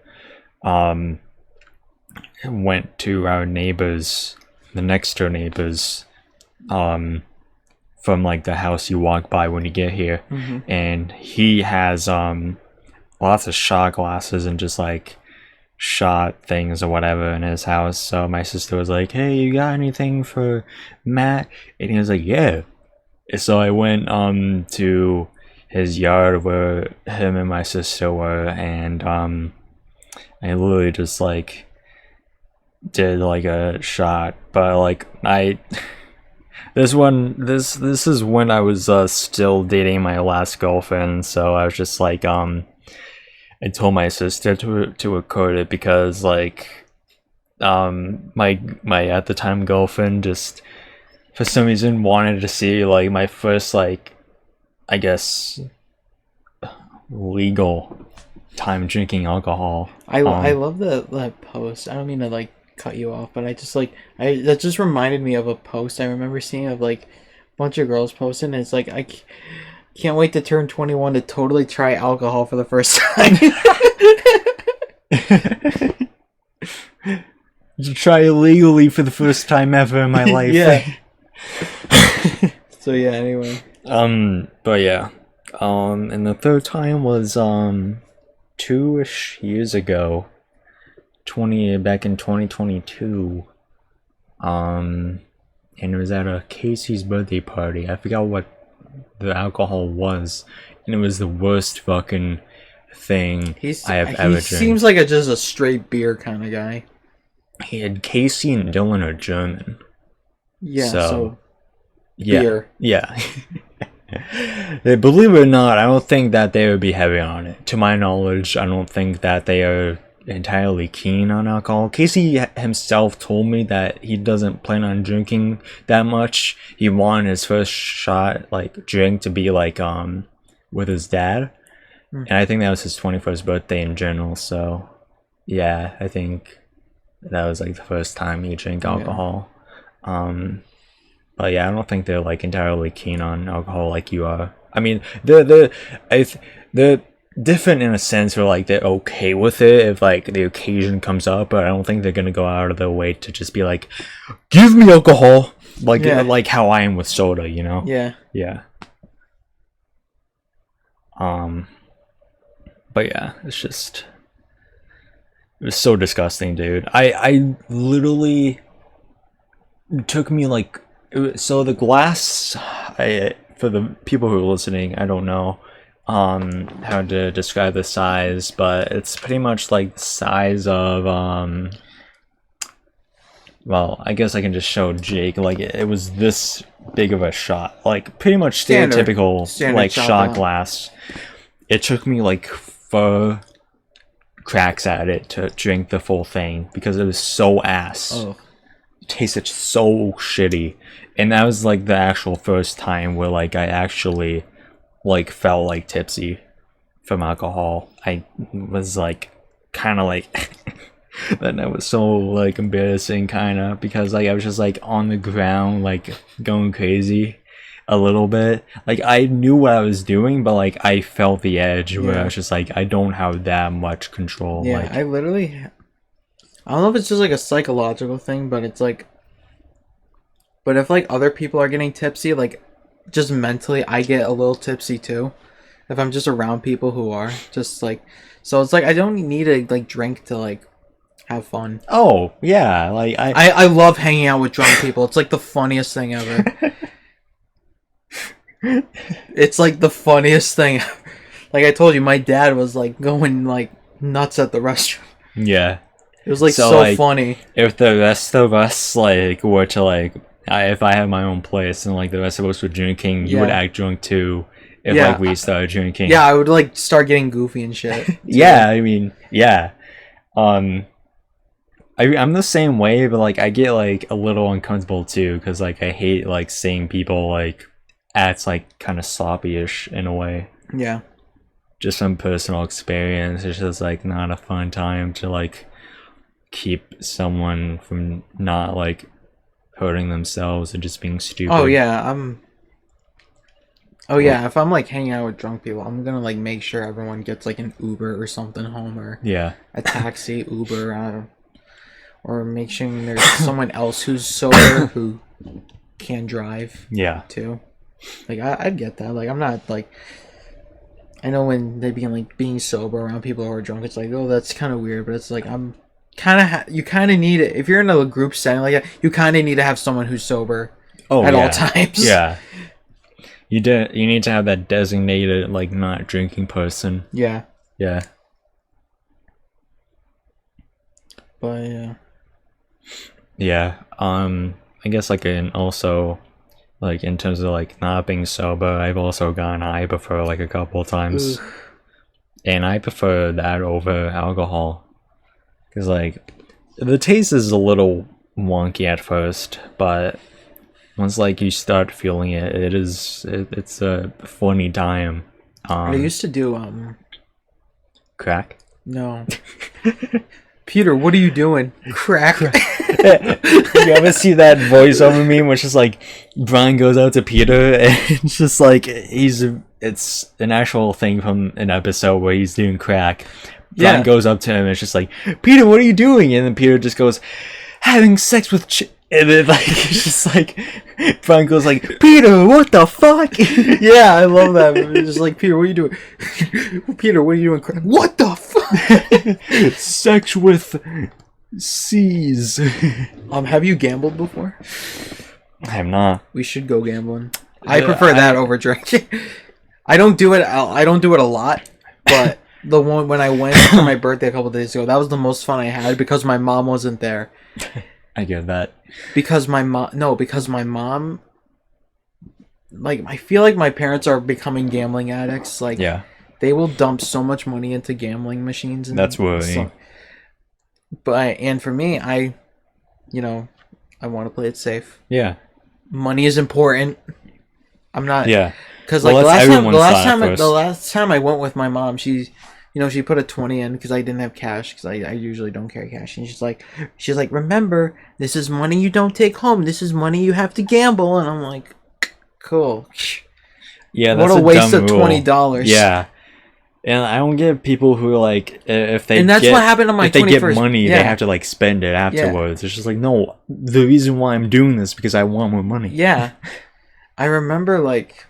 went to our neighbors, the next door neighbors, from like the house you walk by when you get here. And he has lots of shot glasses and just like shot things or whatever in his house. So my sister was like, "Hey, you got anything for Matt?" And he was like, "Yeah." So I went to his yard where him and my sister were, and I literally just like did like a shot. But like this is when I was still dating my last girlfriend, so I was just like I told my sister to record it because like my at the time girlfriend just for some reason wanted to see like my first like I guess legal time drinking alcohol. I love that post. I don't mean to like cut you off, but I just like that just reminded me of a post I remember seeing of like a bunch of girls posting, and it's like I can't wait to turn 21 to totally try alcohol for the first time. To try illegally for the first time ever in my life. Yeah. So yeah, anyway. But yeah. And the third time was 2-ish years ago. Back in 2022. And it was at a Casey's birthday party. I forgot what the alcohol was, and it was the worst fucking thing I have ever drank. He seems like just a straight beer kind of guy. He had Casey and Dylan are German. Yeah, so yeah, beer. Yeah. Believe it or not, I don't think that they would be heavy on it. To my knowledge, I don't think that they are entirely keen on alcohol. Casey himself told me that he doesn't plan on drinking that much. He wanted his first shot like drink to be like with his dad, and I think that was his 21st birthday in general. So yeah, I think that was like the first time he drank alcohol. But yeah, I don't think they're like entirely keen on alcohol like you are. I mean, they're different in a sense where like they're okay with it if like the occasion comes up, but I don't think they're gonna go out of their way to just be like, "Give me alcohol," like like how I am with soda, you know? Yeah. But yeah, it was so disgusting, dude. I literally, it took me like, so the glass, for the people who are listening, I don't know how to describe the size, but it's pretty much like the size of well, I guess I can just show Jake. Like it was this big of a shot, like pretty much stereotypical like shot glass. It took me like 4 cracks at it to drink the full thing because it was so ass. It tasted so shitty, and that was like the actual first time where like I actually like felt like tipsy from alcohol. I was like kind of like that was so like embarrassing kind of, because like I was just like on the ground like going crazy. a little bit. Like, I knew what I was doing, but like I felt the edge where I was just like, I don't have that much control. Yeah, like, I don't know if it's just like a psychological thing, but it's like, but if like other people are getting tipsy, like just mentally I get a little tipsy too. If I'm just around people who are just like, so it's like I don't need to like drink to like have fun. oh yeah, like I love hanging out with drunk people. It's like the funniest thing ever. It's like the funniest thing ever. Like I told you, my dad was like going like nuts at the restaurant. yeah. It was like so like, funny. If the rest of us like were to like, if I had my own place and like the rest of us were drinking, you would act drunk too. If like we started drinking, yeah, I would like start getting goofy and shit. yeah, I mean, yeah. I'm the same way, but like I get like a little uncomfortable too, because like I hate like seeing people like act like kind of sloppy-ish in a way. Yeah. Just from personal experience, it's just like not a fun time to like keep someone from not like hurting themselves and just being stupid. Oh yeah, if I'm like hanging out with drunk people, I'm gonna like make sure everyone gets like an Uber or something home, or a taxi, Uber, or make sure there's someone else who's sober who can drive. Yeah. Too. Like I'd get that. Like I'm not like, I know when they begin like being sober around people who are drunk, it's like, oh, that's kind of weird, but it's like I'm kind of you kind of need it if you're in a group setting like that. You kind of need to have someone who's sober at all times. Yeah. You need to have that designated like not drinking person. Yeah. Yeah. But yeah. Yeah. I guess like in also like in terms of like not being sober, I've also gone ibuprofen like a couple of times. Ooh. And I prefer that over alcohol. Cause like the taste is a little wonky at first, but once like you start feeling it, it's a funny time. I used to do crack. No. Peter, what are you doing? Crack. You ever see that voiceover meme which is like Brian goes out to Peter and it's just like it's an actual thing from an episode where he's doing crack. Brian goes up to him and it's just like, Peter, what are you doing? And then Peter just goes, having sex with and then like it's just like Brian goes like, Peter, what the fuck? Yeah, I love that. It's just like, Peter, what are you doing? Peter, what are you doing? What the fuck? Sex with C's. Have you gambled before? I have not. We should go gambling. I prefer that over drinking. I don't do it a lot, but the one when I went for my birthday a couple days ago, that was the most fun I had because my mom wasn't there. I get that. Because my mom, like, I feel like my parents are becoming gambling addicts. Like, they will dump so much money into gambling machines. And that's worrying. And for me, I want to play it safe. Yeah. Money is important. I'm not. Yeah. Because like the last time I went with my mom, she put a 20 in because I didn't have cash because I usually don't carry cash, and she's like, remember, this is money you don't take home. This is money you have to gamble, and I'm like, cool. Yeah, that's what a waste dumb of $20. Yeah, and I don't get people who like if they what happened on my 21st. If they get money, they have to like spend it afterwards. It's just like, no, the reason why I'm doing this is because I want more money. Yeah, I remember like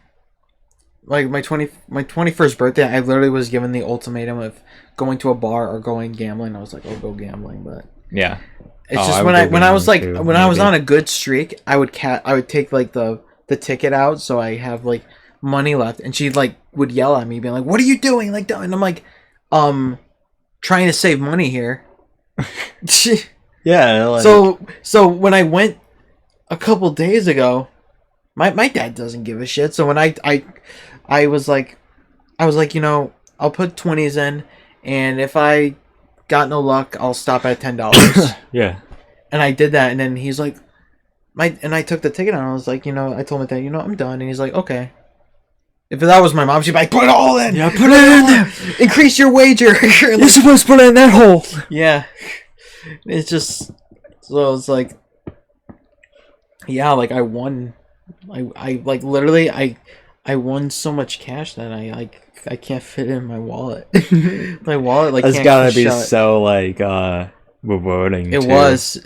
my 21st birthday, I literally was given the ultimatum of going to a bar or going gambling. I was like, I'll go gambling, but yeah, it's just when I was on a good streak, I would take like the ticket out so I have like money left, and she like would yell at me being like, what are you doing? Like, and I'm like, trying to save money here. Yeah. Like... So when I went a couple days ago, my dad doesn't give a shit. So when I was like, I'll put 20s in, and if I got no luck, I'll stop at $10. Yeah. And I did that, and then he's like, and I took the ticket, and I was like, I told my dad, I'm done, and he's like, okay. If that was my mom, she'd be like, put it all in. Yeah, put it in there. Increase your wager. You're supposed to put it in that hole. Yeah. It's just, so it's like, yeah, like I won I like literally I won so much cash that I can't fit it in my wallet. My wallet like That's can't gotta be shut. so like rewarding. It too.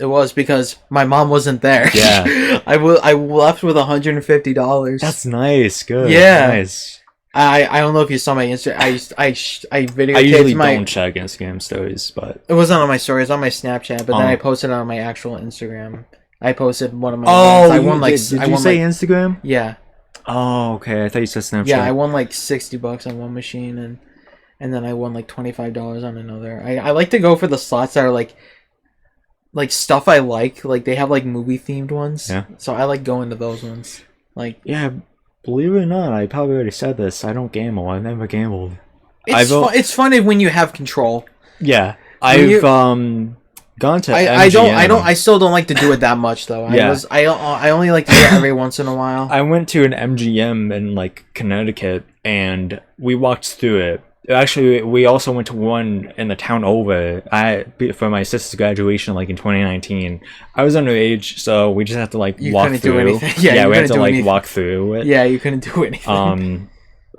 was because my mom wasn't there. Yeah. I left with $150. That's nice. Good. Yeah. Nice. I don't know if you saw my Insta. I videotaped I usually my. don't check Instagram stories, but It wasn't on my stories, on my Snapchat, but then I Oh. posted it on my actual Instagram. I posted one of my. oh, I won like. did I you won say like, Instagram? yeah, Oh, okay. I thought you said Snapchat. yeah. I won like $60 on one machine, and then I won like $25 on another. I like to go for the slots that are like stuff I like. Like they have like movie themed ones. Yeah. So I like going to those ones. Like Yeah, believe it or not, I probably already said this. I don't gamble. I've never gambled. it's funny when you have control. Yeah, you- I've gone to. I MGM. don't. I still don't like to do it that much though. Yeah. I only like to do it every once in a while. I went to an MGM in like Connecticut, and we walked through it. Actually, we also went to one in the town over. For my sister's graduation, like in 2019. I was underage, so we just had to like You walk couldn't through. do anything. Yeah, you we had to couldn't do like anything. walk through it. Yeah, you couldn't do anything.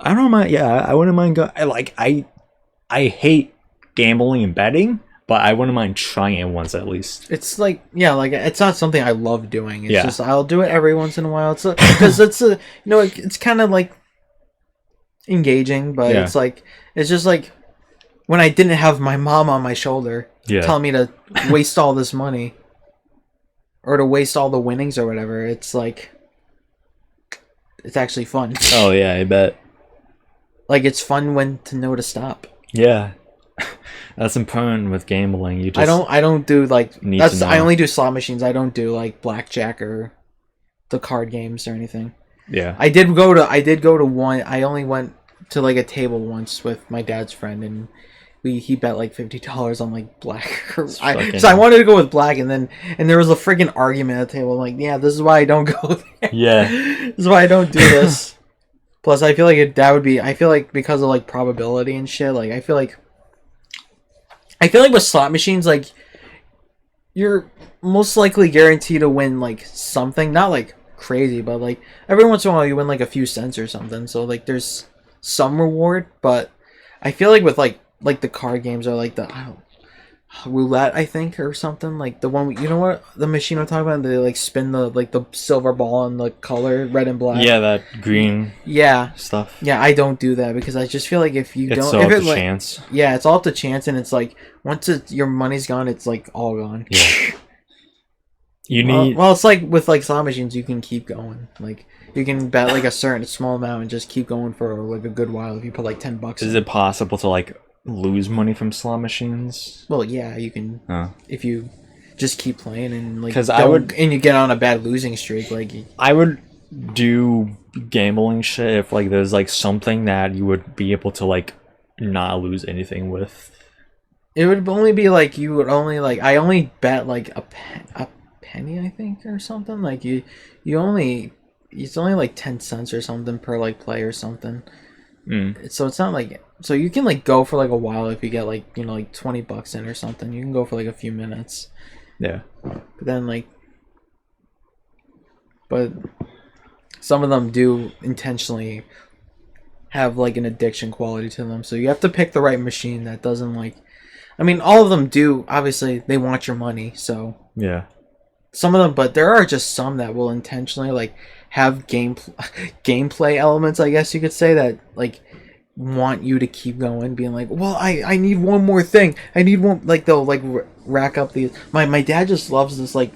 I don't mind. Yeah, I wouldn't mind go. I hate gambling and betting, but I wouldn't mind trying it once at least. It's like it's not something I love doing. It's Yeah. just I'll do it every once in a while. It's because it's kind of like engaging, but Yeah. it's just like when I didn't have my mom on my shoulder Yeah. telling me to waste all this money or to waste all the winnings or whatever. It's like it's actually fun. Oh yeah, I bet. Like it's fun when to know to stop. Yeah, that's important with gambling. You just I don't do like need that's to know. I only do slot machines. I don't do like blackjack or the card games or anything. Yeah. I did go to one. I only went to like a table once with my dad's friend, and he bet like $50 on like black. So I wanted to go with black, and there was a freaking argument at the table. I'm like, yeah, this is why I don't go there. Yeah. This is why I don't do this. Plus, I feel like that would be. I feel like because of like probability and shit. Like I feel like with slot machines, like you're most likely guaranteed to win like something, not like crazy, but like every once in a while you win like a few cents or something. So like there's some reward, but I feel like with like the card games or like the roulette, I think, or something, like the one you know what the machine I'm talking about, they like spin the silver ball on the color red and black. Yeah, that green stuff. Yeah, I don't do that because I just feel like if you It's don't, so if up it to like, chance. yeah, it's all up to chance, and it's like once your money's gone, it's like all gone. Yeah. You need. Well, it's like with like slot machines, you can keep going. Like you can bet like a certain small amount and just keep going for like a good while. If you put like $10. Is it possible to like lose money from slot machines? Well, yeah, you can if you just keep playing and like. 'Cause and you get on a bad losing streak, like. I would do gambling shit if like there's like something that you would be able to like not lose anything with. It would only be like you would only like I only bet like a penny, I think, or something. Like it's only like 10 cents or something per like play or something. So it's not like so you can like go for like a while if you get like like $20 in or something. You can go for like a few minutes. Yeah. But then but some of them do intentionally have like an addiction quality to them. So you have to pick the right machine that doesn't like. I mean, all of them do. Obviously, they want your money. So Yeah. some of them, but there are just some that will intentionally like have gameplay elements, I guess you could say, that like want you to keep going, being like, well, I need one more thing. I need one, like they'll like rack up these. My dad just loves this like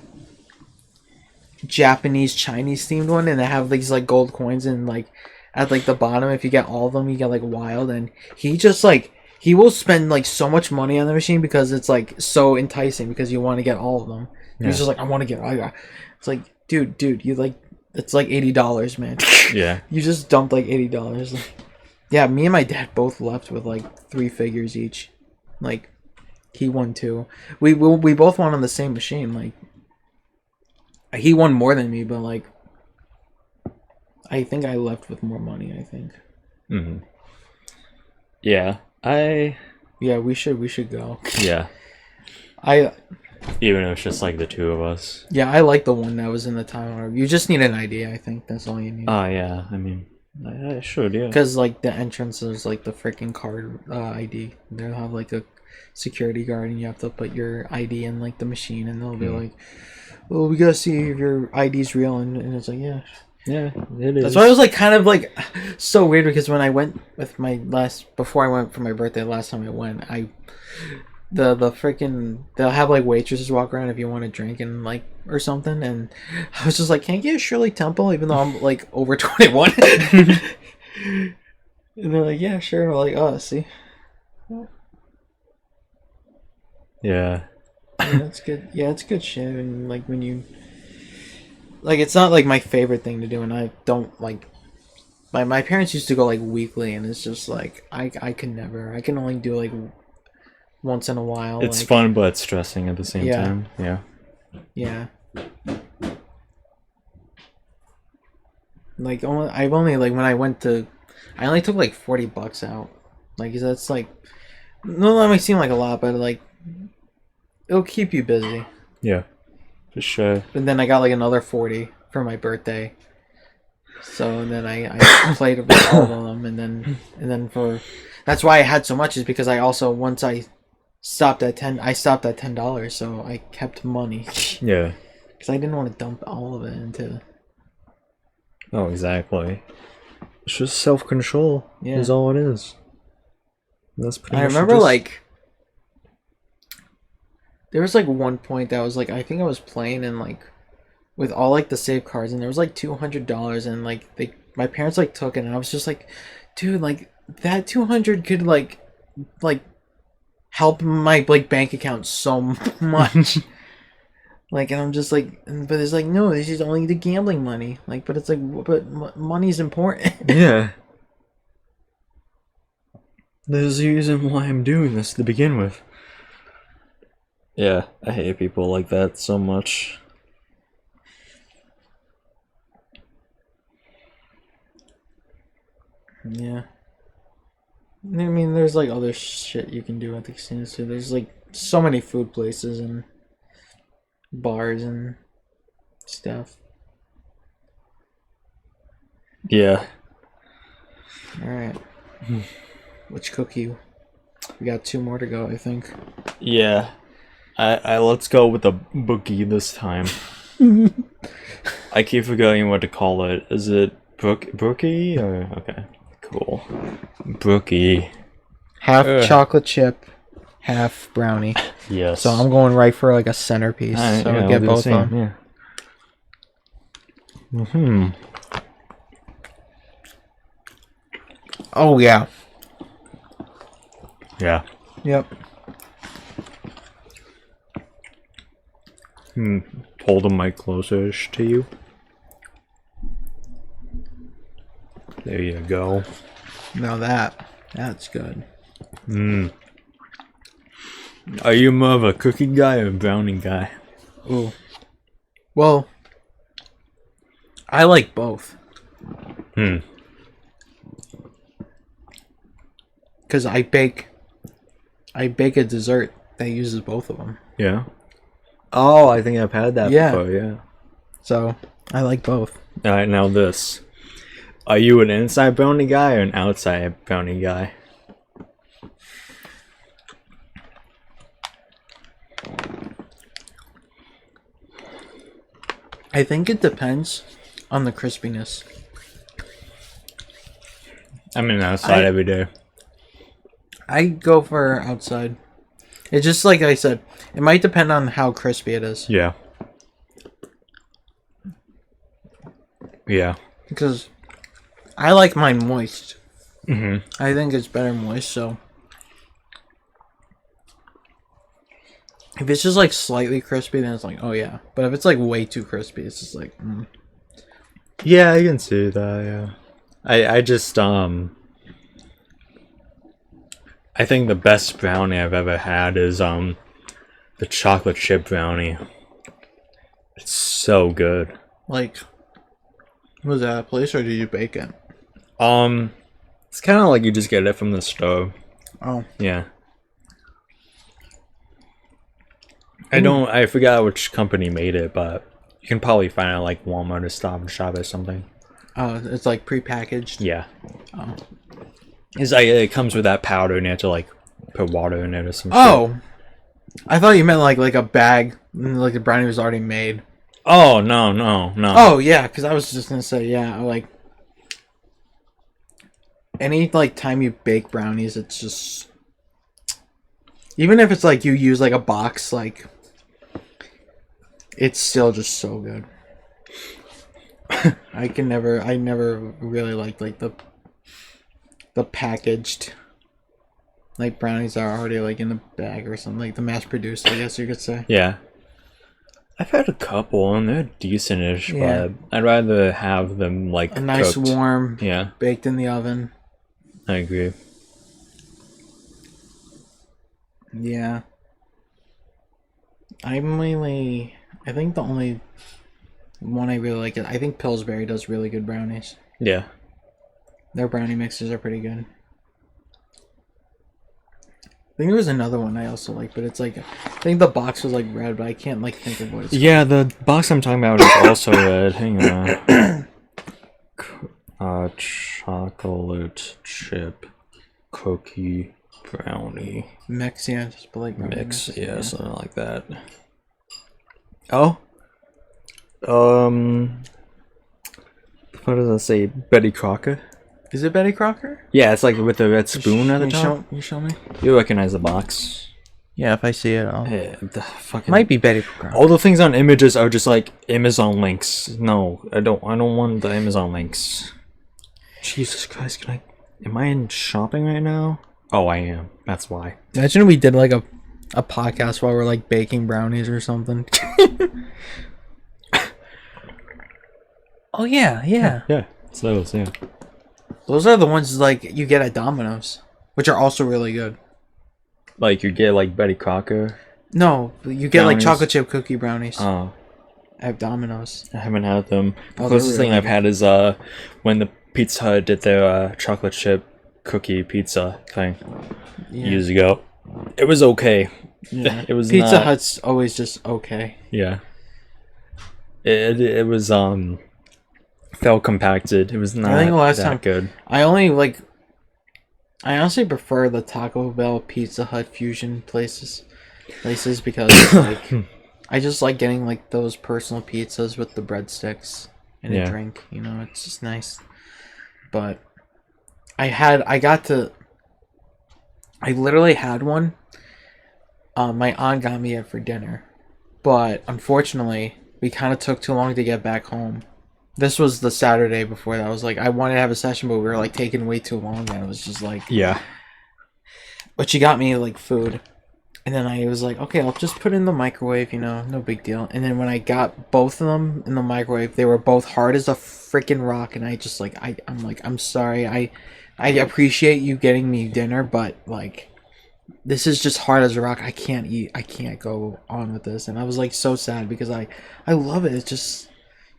Japanese Chinese themed one, and they have these like gold coins, and like at like the bottom, if you get all of them, you get like wild, and he just like he will spend like so much money on the machine because it's like so enticing because you want to get all of them. Yeah. He's just like, I want to get. It's like, dude, you like it's like $80, man. Yeah. You just dumped like $80. Like, yeah, me and my dad both left with like 3 figures each. Like he won 2. We both won on the same machine. Like he won more than me, but like I think I left with more money. I think. Mm-hmm. Yeah. Yeah, we should go. Yeah. Even if it's just like the two of us. Yeah, I like the one that was in the town. You just need an ID, I think. That's all you need. Oh, yeah. I mean, I should, yeah. Because, like, the entrance is, like, the freaking card ID. They'll have, like, a security guard, and you have to put your ID in, like, the machine, and they'll be like, well, we gotta see if your ID's real, and it's like, yeah. Yeah, it is. That's why I was, like, kind of, like, so weird, because when I went with before I went for my birthday, last time I went, the freaking, they'll have, like, waitresses walk around if you want a drink and, like, or something, and I was just like, can I get a Shirley Temple even though I'm, like, over 21? And they're like, yeah, sure. And I'm like, oh, see? Yeah. That's good. Yeah, it's good shit. And, like, when you, like, it's not, like, my favorite thing to do, and I don't, like, my parents used to go, like, weekly, and it's just, like, I can never. I can only do, like, once in a while. It's like, fun, but stressing at the same time. Yeah. Yeah. Like, I've only, like, when I went to, I only took, like, $40 out. Like, that's, like, no, that might seem like a lot, but, like, it'll keep you busy. Yeah. For sure. And then I got, like, another 40 for my birthday. So, and then I played with all of them, and then that's why I had so much, is because I also, once I stopped at $10, so I kept money. Yeah. Because I didn't want to dump all of it into... Oh, exactly. It's just self-control. Yeah. Is all it is. That's pretty I much remember, just... like, there was, like, one point that was, like, I think I was playing and, like, with all, like, the save cards, and there was, like, $200, and, like, my parents, like, took it, and I was just like, dude, like, that 200 could, like, help my, like, bank account so much. Like, and I'm just like, but it's like, no, this is only the gambling money. Like, but it's like, but money's important. Yeah. There's a reason why I'm doing this to begin with. Yeah, I hate people like that so much. Yeah. I mean, there's, like, other shit you can do at the casinos, too. There's, like, so many food places and bars and stuff. Yeah. Alright. Which cookie? We got 2 more to go, I think. Yeah. I let's go with the bookie this time. I keep forgetting what to call it. Is it brookie or okay. Cool. Brookie. Half chocolate chip, half brownie. Yes. So I'm going right for, like, a centerpiece. So yeah, we get both of them. Yeah. Mm-hmm. Oh, yeah. Yeah. Yep. Hold the mic closer-ish to you. There you go. Now that's good. Are you more of a cookie guy or a brownie guy? Ooh. Well, I like both. Because I bake a dessert that uses both of them. Yeah. Oh, I think I've had that before, yeah. So, I like both. Alright, now this. Are you an inside brownie guy or an outside brownie guy? I think it depends on the crispiness. I'm an outside every day. I go for outside. It's just like I said, it might depend on how crispy it is. Yeah. Yeah. Because I like mine moist. Mm-hmm. I think it's better moist, so. If it's just like slightly crispy, then it's like, oh yeah. But if it's like way too crispy, it's just like, Yeah, I can see that, yeah. I just, I think the best brownie I've ever had is, the chocolate chip brownie. It's so good. like, was that a place or did you bake it? It's kind of like you just get it from the stove. Oh. Yeah. I forgot which company made it, but you can probably find it at like Walmart or Stop and Shop or something. Oh, it's like prepackaged. Yeah. Oh. It's like it comes with that powder, and you have to like put water in it or some shit. Oh, I thought you meant like a bag, like the brownie was already made. Oh no. Oh yeah, because I was just gonna say like any like time you bake brownies, it's just even if it's like you use like a box, like it's still just so good. I never really liked like the packaged like brownies that are already like in the bag or something, like the mass produced, I guess you could say. Yeah. I've had a couple and they're decent-ish, but I'd rather have them like a nice cooked. warm, yeah, baked in the oven. I agree. Yeah. I think the only one I really like is I think Pillsbury does really good brownies. Yeah. Their brownie mixes are pretty good. I think there was another one I also like, but it's like I think the box was like red, but I can't like think of what it's Yeah, the box I'm talking about is also red. Hang on. Chocolate chip cookie brownie mix, yeah, just like mix, yeah, something like that. Oh, what does it say? Betty Crocker. Is it Betty Crocker? Yeah, it's like with the red spoon at the top. You show me. You recognize the box? Yeah, if I see it, I'll... Yeah, the fucking... Might be Betty Crocker. All the things on images are just like Amazon links. No, I don't want the Amazon links. Jesus Christ, am I in shopping right now? Oh, I am. That's why. Imagine we did like a podcast while we're like baking brownies or something. Oh yeah. So yeah. Those are the ones like you get at Domino's, which are also really good. Like you get like Betty Crocker. No, you get brownies. like chocolate chip cookie brownies. Oh, at Domino's. I haven't had them. The Oh, closest really thing I've had is when the Pizza Hut did their chocolate chip cookie pizza thing years ago. It was okay. Yeah. It was Pizza not... Hut's always just okay. Yeah. It was felt compacted. It was not I think the last that time good. I honestly prefer the Taco Bell Pizza Hut fusion places because like I just like getting like those personal pizzas with the breadsticks and a drink, you know, it's just nice. But I literally had one. My aunt got me it for dinner, but unfortunately we kind of took too long to get back home. This was the Saturday before that. I was like, I wanted to have a session, but we were like taking way too long, and it was just like, yeah. But she got me like food, and then I was like, okay, I'll just put it in the microwave, you know, no big deal. And then when I got both of them in the microwave, they were both hard as a freaking rock, and I just like, I'm like, I'm sorry, I appreciate you getting me dinner, but like, this is just hard as a rock. I can't go on with this. And I was like so sad because I love it. It's just.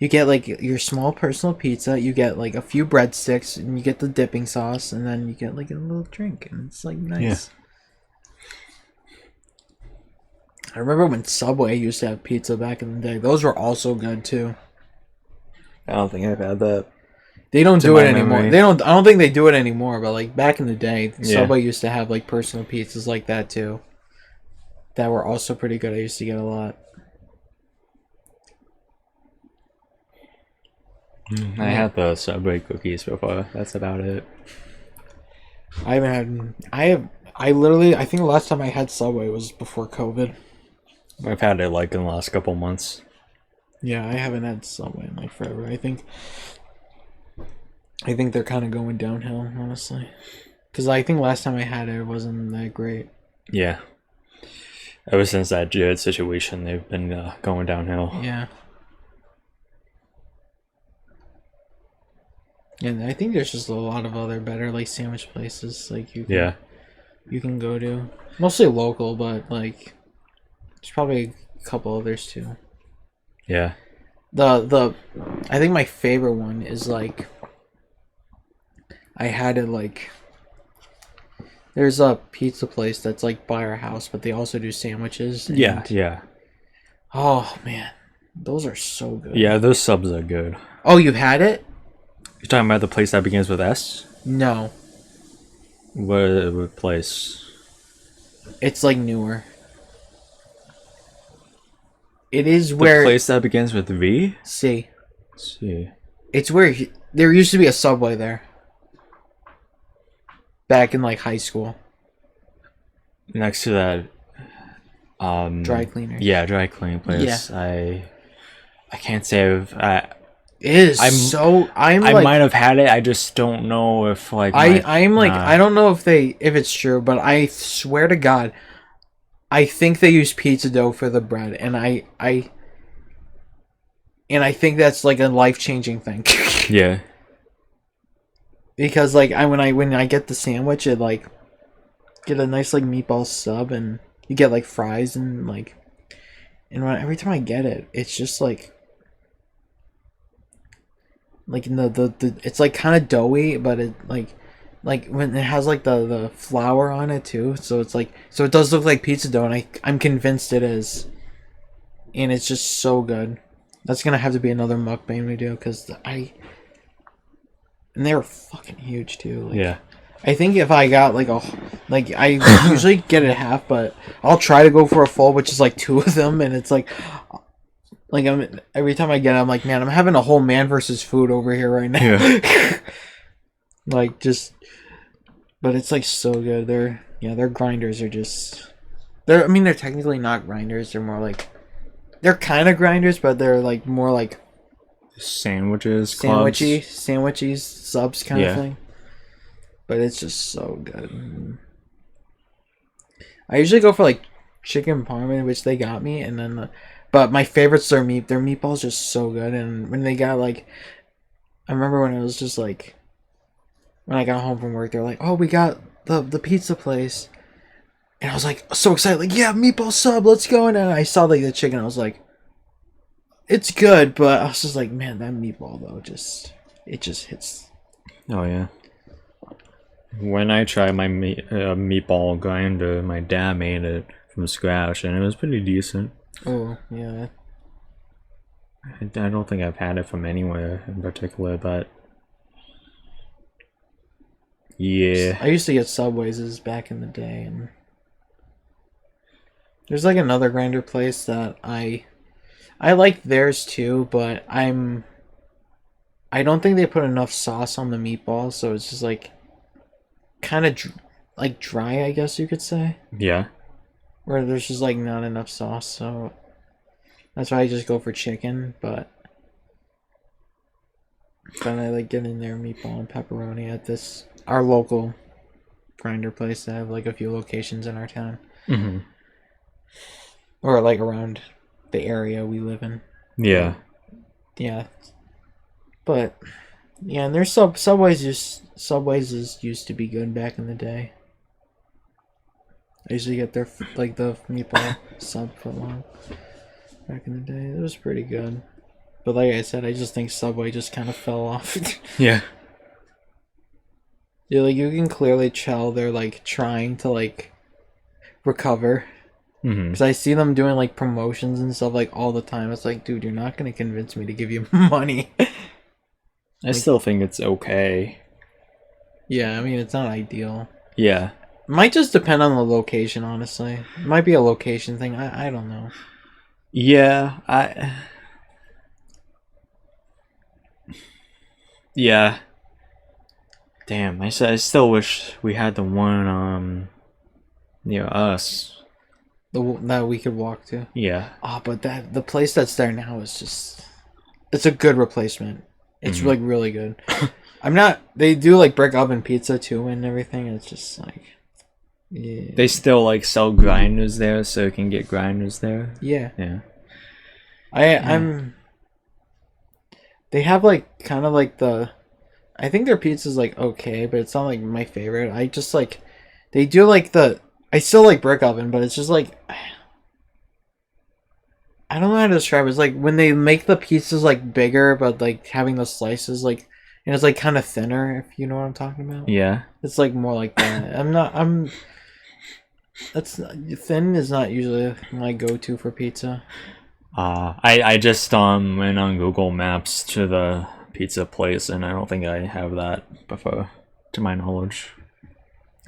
You get like your small personal pizza, you get like a few breadsticks, and you get the dipping sauce, and then you get like a little drink, and it's like nice. Yeah. I remember when Subway used to have pizza back in the day. Those were also good too. I don't think I've had that. They don't do it anymore. I don't think they do it anymore. But like back in the day, Subway used to have like personal pizzas like that too. That were also pretty good. I used to get a lot. I had the Subway cookies before. That's about it. I think the last time I had Subway was before COVID. I've had it like in the last couple months. Yeah, I haven't had Subway in like forever. I think they're kind of going downhill, honestly. Because I think last time I had it wasn't that great. Yeah. Ever since that Jared situation, they've been going downhill. Yeah. And I think there's just a lot of other better like sandwich places like you can go to. Mostly local, but like there's probably a couple others too. Yeah. I think my favorite one is like I had it like there's a pizza place that's like by our house, but they also do sandwiches. Yeah. Oh man, those are so good. Yeah, those subs are good. Oh, you had it? You're talking about the place that begins with S? No, What place? it's like newer. It is The where place that begins with V? see. Let's see. It's where there used to be a Subway there. Back in like high school. Next to that Dry cleaner. Yeah, dry cleaning place. Yeah. I can't say It is I like, might have had it. I just don't know if like I'm like I don't know if it's true, but I swear to God, I think they use pizza dough for the bread, and I think that's like a life-changing thing. Yeah. Because like when I get the sandwich, it like get a nice like meatball sub, and you get like fries and like, and every time I get it, it's just like in the it's like kind of doughy, but it like when it has like the flour on it too, so it's like, so it does look like pizza dough, and I'm convinced it is, and it's just so good. That's gonna have to be another mukbang we do, because and they're fucking huge too. Like, Yeah. I think if I got like I usually get it half, but I'll try to go for a full, which is like 2 of them, and it's like every time I get it, I'm like, man, I'm having a whole man versus food over here right now. Yeah. Like just, but it's like so good. Their grinders are just, I mean, they're technically not grinders. They're more like, they're kind of grinders, but they're like more like sandwichy subs kind of thing. But it's just so good. I usually go for like chicken parma, which they got me, and then but my favorites are their meatballs just so good. And when they got like, I remember when it was just like, when I got home from work, they're like, oh, we got the pizza place, and I was like so excited, like, yeah, meatball sub, let's go. And then I saw like the chicken, I was like, it's good, but I was just like, man, that meatball though, it just hits. Oh yeah. When I tried my meatball grinder, my dad made it from scratch, and it was pretty decent. Oh yeah. I don't think I've had it from anywhere in particular, but yeah. I used to get Subways back in the day, and there's like another grinder place that I like theirs too, but I don't think they put enough sauce on the meatballs, so it's just like kind of like dry, I guess you could say. Yeah. Where there's just like not enough sauce, so that's why I just go for chicken. But then I like getting their meatball and pepperoni at our local grinder place that have like a few locations in our town. Mm-hmm. Or like around the area we live in. Yeah. Yeah. But yeah, and there's Subways used to be good back in the day. I usually get their like the meatball sub for long back in the day. It was pretty good. But like I said, I just think Subway just kind of fell off. Yeah. Yeah, like you can clearly tell they're like trying to like recover. Because I see them doing like promotions and stuff like all the time. It's like, dude, you're not gonna convince me to give you money. I still think it's okay. Yeah, I mean, it's not ideal. Yeah. It might just depend on the location, honestly. It might be a location thing. I don't know. Yeah, yeah. Damn, I still wish we had the one near us. That we could walk to. Yeah. Oh, but the place that's there now is just, it's a good replacement. It's like really good. They do like brick oven pizza too and everything. It's just like, yeah. They still like sell grinders there, so you can get grinders there. Yeah. Yeah. They have like kind of like I think their pizza's like okay, but it's not like my favorite. I just like, they do like I still like brick oven, but it's just like, I don't know how to describe it. It's like when they make the pizzas like bigger, but like having the slices like, and it's like kind of thinner, if you know what I'm talking about. Yeah. It's like more like that. Thin is not usually my go-to for pizza. I just went on Google Maps to the pizza place, and I don't think I have that before, to my knowledge.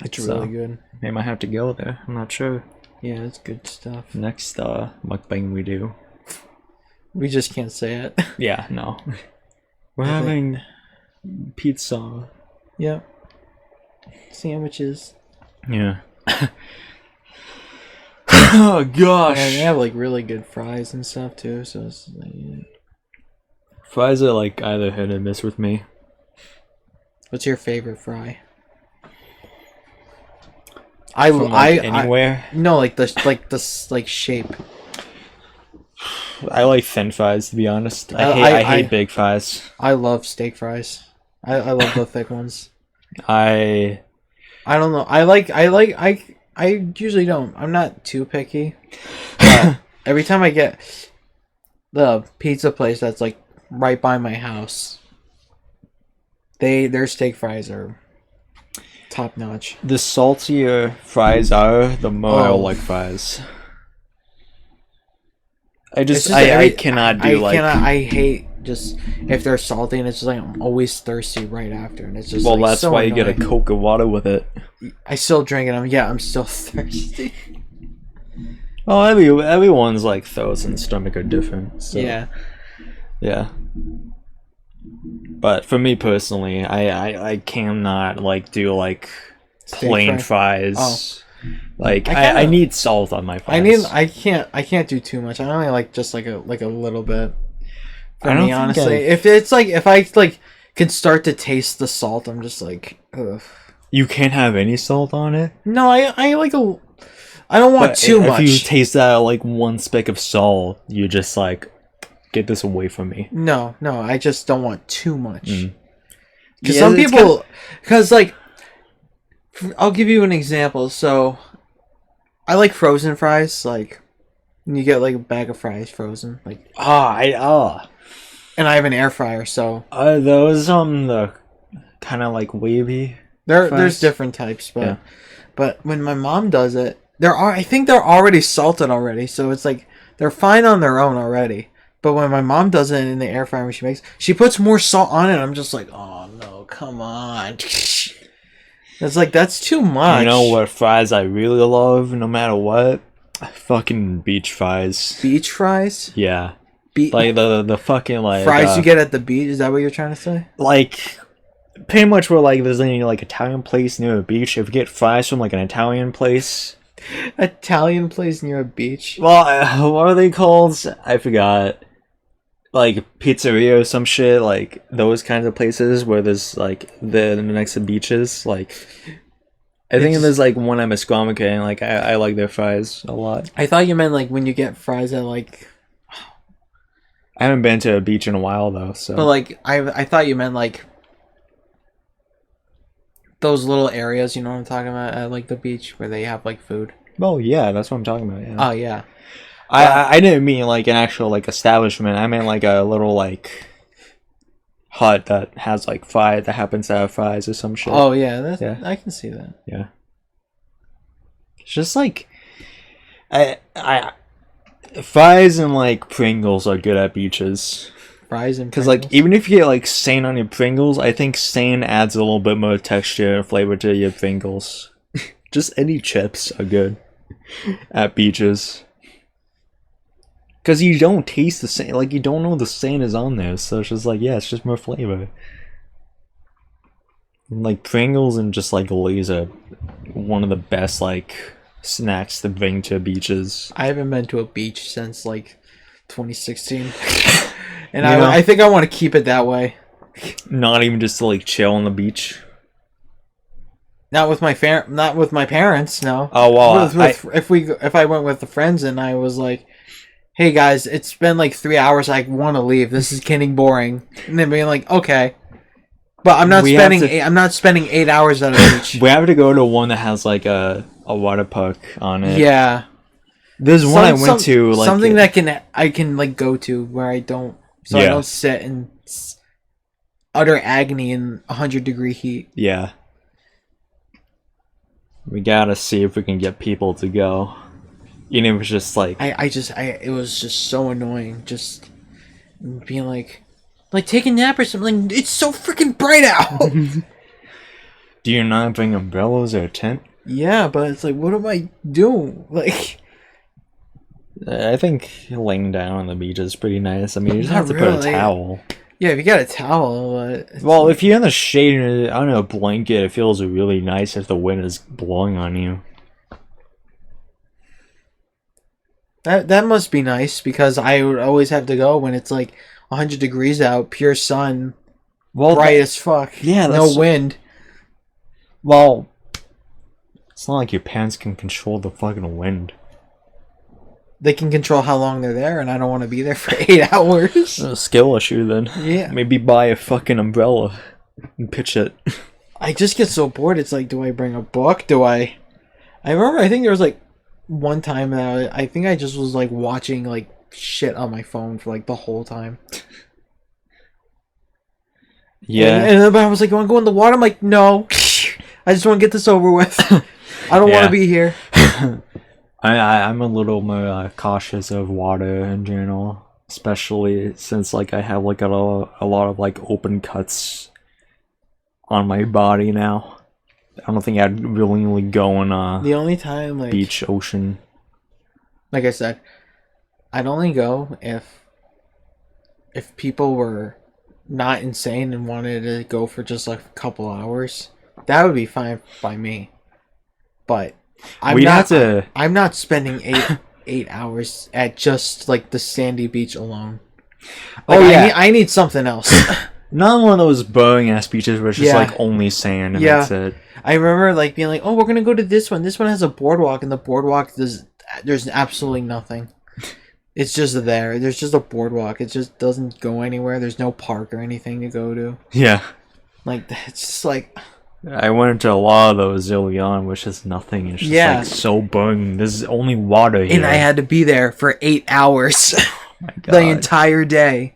It's really good. Maybe I have to go there. I'm not sure. Yeah, it's good stuff. Next mukbang we do. We just can't say it. Yeah, no. We're having pizza. Yep. Sandwiches. Yeah. Oh gosh. Yeah, they have like really good fries and stuff too. So it's like, fries are like either hit or miss with me. What's your favorite fry? Anywhere. No, like the shape. I like thin fries, to be honest. I hate big fries. I love steak fries. I love the thick ones. I don't know. I usually don't. I'm not too picky. But every time I get the pizza place that's like right by my house, their steak fries are top notch. The saltier fries are, the more I like fries. I cannot do I hate just if they're salty and it's just like I'm always thirsty right after, and it's just that's so why annoying. You get a Coke of water with it. I still drink it. I'm still thirsty. Oh, everyone's like throats and stomach are different. So. Yeah. But for me personally, I cannot like do like plain fries. Oh. Like I need salt on my fries. I can't do too much. I only like just like a little bit. For me, honestly, if I can start to taste the salt, I'm just like, ugh. You can't have any salt on it? No, I like I don't want too much. If you taste that like one speck of salt, you just like get this away from me. No, I just don't want too much. Because some people, like, I'll give you an example. So, I like frozen fries. Like, you get like a bag of fries frozen. Like, and I have an air fryer, so. Are those the kind of like wavy? There's different types, but when my mom does it, I think they're already salted already, so it's like they're fine on their own already. But when my mom does it in the air fryer, she puts more salt on it. I'm just like, oh no, come on. It's like that's too much. You know what fries I really love, no matter what? Fucking beach fries. Beach fries? Yeah. Like the fucking like fries you get at the beach. Is that what you're trying to say? Like. Pretty much where like there's any like Italian place near a beach, if you get fries from like an Italian place near a beach. Well, what are they called? I forgot. Like pizzeria or some shit, like those kinds of places where there's like the next to beaches. Like I think there's like one at Musqueam, and like I like their fries a lot. I thought you meant like when you get fries at like. I haven't been to a beach in a while though, so. But like I thought you meant like. Those little areas, you know what I'm talking about, at like the beach where they have like food. Oh yeah, that's what I'm talking about. Yeah. Oh yeah. I didn't mean like an actual like establishment. I meant like a little like hut that has like fries that happens to have fries or some shit. Oh yeah, I can see that. Yeah. It's just like I fries and like Pringles are good at beaches. Fries and because like even if you get like sand on your Pringles, I think sand adds a little bit more texture and flavor to your Pringles. Just any chips are good at beaches because you don't taste the sand, like you don't know the sand is on there, so it's just like it's just more flavor. And, like Pringles and just like Lay's are one of the best like snacks to bring to beaches. I haven't been to a beach since like 2016. And I think I want to keep it that way. Not even just to like chill on the beach. Not with my parents. No. Oh well. If I went with the friends and I was like, "Hey guys, it's been like 3 hours. I want to leave. This is getting boring." And then being like, "Okay," but I'm not spending 8 hours at a beach. We have to go to one that has like a water park on it. Yeah. There's one I went to like something that I can like go to where I don't. So I don't sit in utter agony in 100-degree heat. Yeah. We gotta see if we can get people to go. You know, it was just like it was just so annoying. Just being like take a nap or something. It's so freaking bright out. Do you not bring umbrellas or a tent? Yeah, but it's like, what am I doing? Like, I think laying down on the beach is pretty nice. I mean, you just Not have to put a really. towel. yeah, if you got a towel, but Well, if you're in the shade and on a blanket, it feels really nice if the wind is blowing on you. that must be nice because I would always have to go when it's like 100 degrees out, pure sun, Well, bright as fuck. Yeah, no wind. Well, it's not like your parents can control the fucking wind. They can control how long they're there, and I don't want to be there for 8 hours. It's a skill issue then. Yeah. Maybe buy a fucking umbrella and pitch it. I just get so bored. It's like, do I bring a book? I remember, I think there was like one time that I think I just was like watching like shit on my phone for like the whole time. Yeah. And I was like, you want to go in the water? I'm like, no. I just want to get this over with. I don't want to be here. I'm a little more cautious of water in general, especially since like I have like a lot of like open cuts on my body now. I don't think I'd willingly go in the only time like beach, ocean. Like I said, I'd only go if people were not insane and wanted to go for just like a couple hours. That would be fine by me. But I'm not spending eight hours at just like the sandy beach alone. Like, I need something else. Not one of those boring ass beaches where it's just like only sand and that's it. I remember like being like, oh, we're gonna go to this one. This one has a boardwalk, and the boardwalk there's absolutely nothing. It's just there. There's just a boardwalk. It just doesn't go anywhere. There's no park or anything to go to. Yeah. Like it's just like. I went to a lot of those early on, which is nothing. It's just like so boring. There's only water here. And I had to be there for 8 hours. Oh my God. The entire day.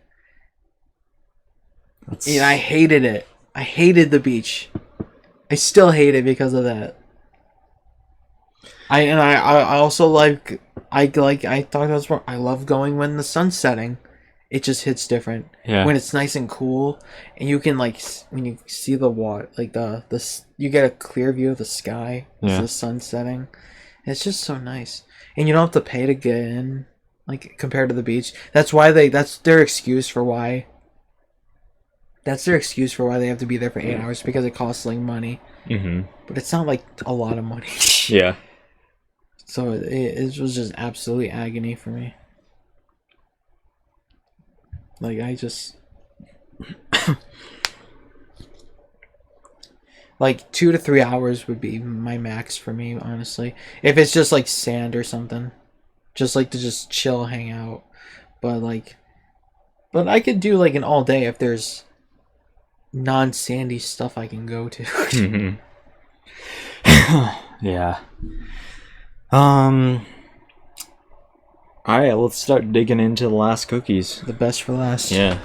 And I hated it. I hated the beach. I still hate it because of that. I also like I talked about this before. I love going when the sun's setting. It just hits different. Yeah. When it's nice and cool, and you can like when you see the water, like the you get a clear view of the sky as the sun's setting. It's just so nice, and you don't have to pay to get in, like compared to the beach. That's their excuse for why. That's their excuse for why they have to be there for 8 hours, because it costs like money. Mm-hmm. But it's not like a lot of money. Yeah. So it was just absolutely agony for me. Like, I just... like, 2 to 3 hours would be my max for me, honestly. If it's just, like, sand or something. Just, like, to just chill, hang out. But, like... But I could do, like, an all day if there's non-sandy stuff I can go to. Mm-hmm. Yeah. Alright, let's start digging into the last cookies. The best for last. Yeah.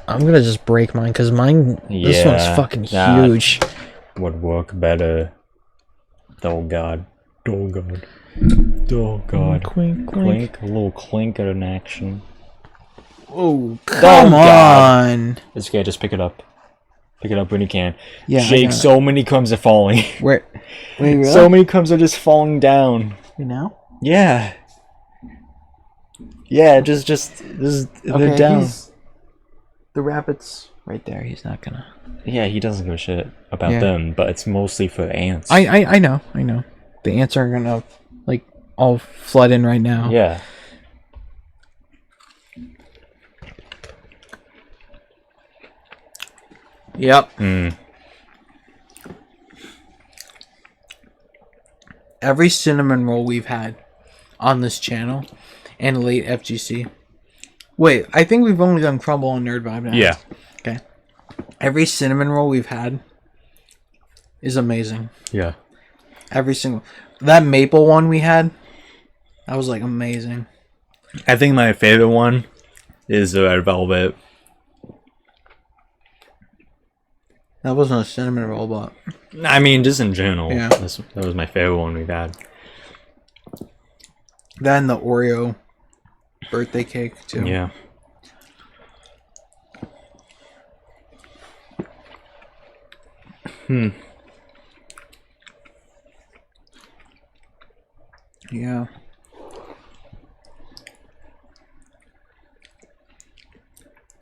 I'm gonna just break mine, because mine, this one's fucking huge. Would work better. Oh god. Oh god. Oh god. Clink, clink. A little clink in action. Oh, come on. It's okay, just pick it up. Pick it up when you can. Yeah. Jake, so many crumbs are falling. Wait, really? So many crumbs are just falling down. Right now? Yeah. Yeah, just they're down. The rabbit's right there. He's not gonna. Yeah, he doesn't give a shit about them, but it's mostly for ants. I know. The ants are gonna like all flood in right now. Yeah. Yep. Mm. Every cinnamon roll we've had on this channel and late FGC. Wait, I think we've only done Crumbl and NerdVibed now. Yeah. Okay. Every cinnamon roll we've had is amazing. Yeah. Every single... That maple one we had, that was like amazing. I think my favorite one is the red velvet. That wasn't a cinnamon roll, but... I mean, just in general. Yeah. That was my favorite one we've had. Then the Oreo birthday cake too. Yeah. Yeah.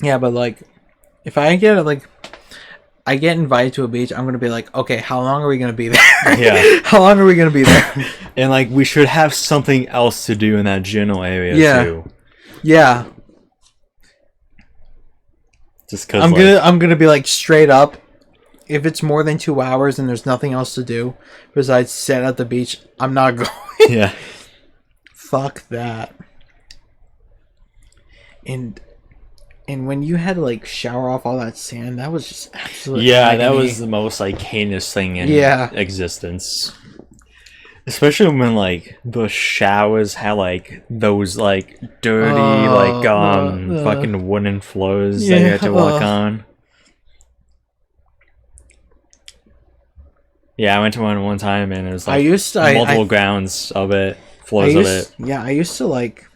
Yeah, but like, if I get invited to a beach, I'm gonna be like, okay, how long are we gonna be there? Yeah. How long are we gonna be there? And like, we should have something else to do in that general area too. Yeah. Just because I'm gonna be like straight up. If it's more than 2 hours and there's nothing else to do besides sit at the beach, I'm not going. Yeah. Fuck that. And when you had to like shower off all that sand, that was just absolutely that was the most like heinous thing in existence. Especially when like the showers had like those like dirty fucking wooden floors that you had to walk on. Yeah, I went to one time and it was like multiple grounds of it, floors of it. Yeah, I used to like.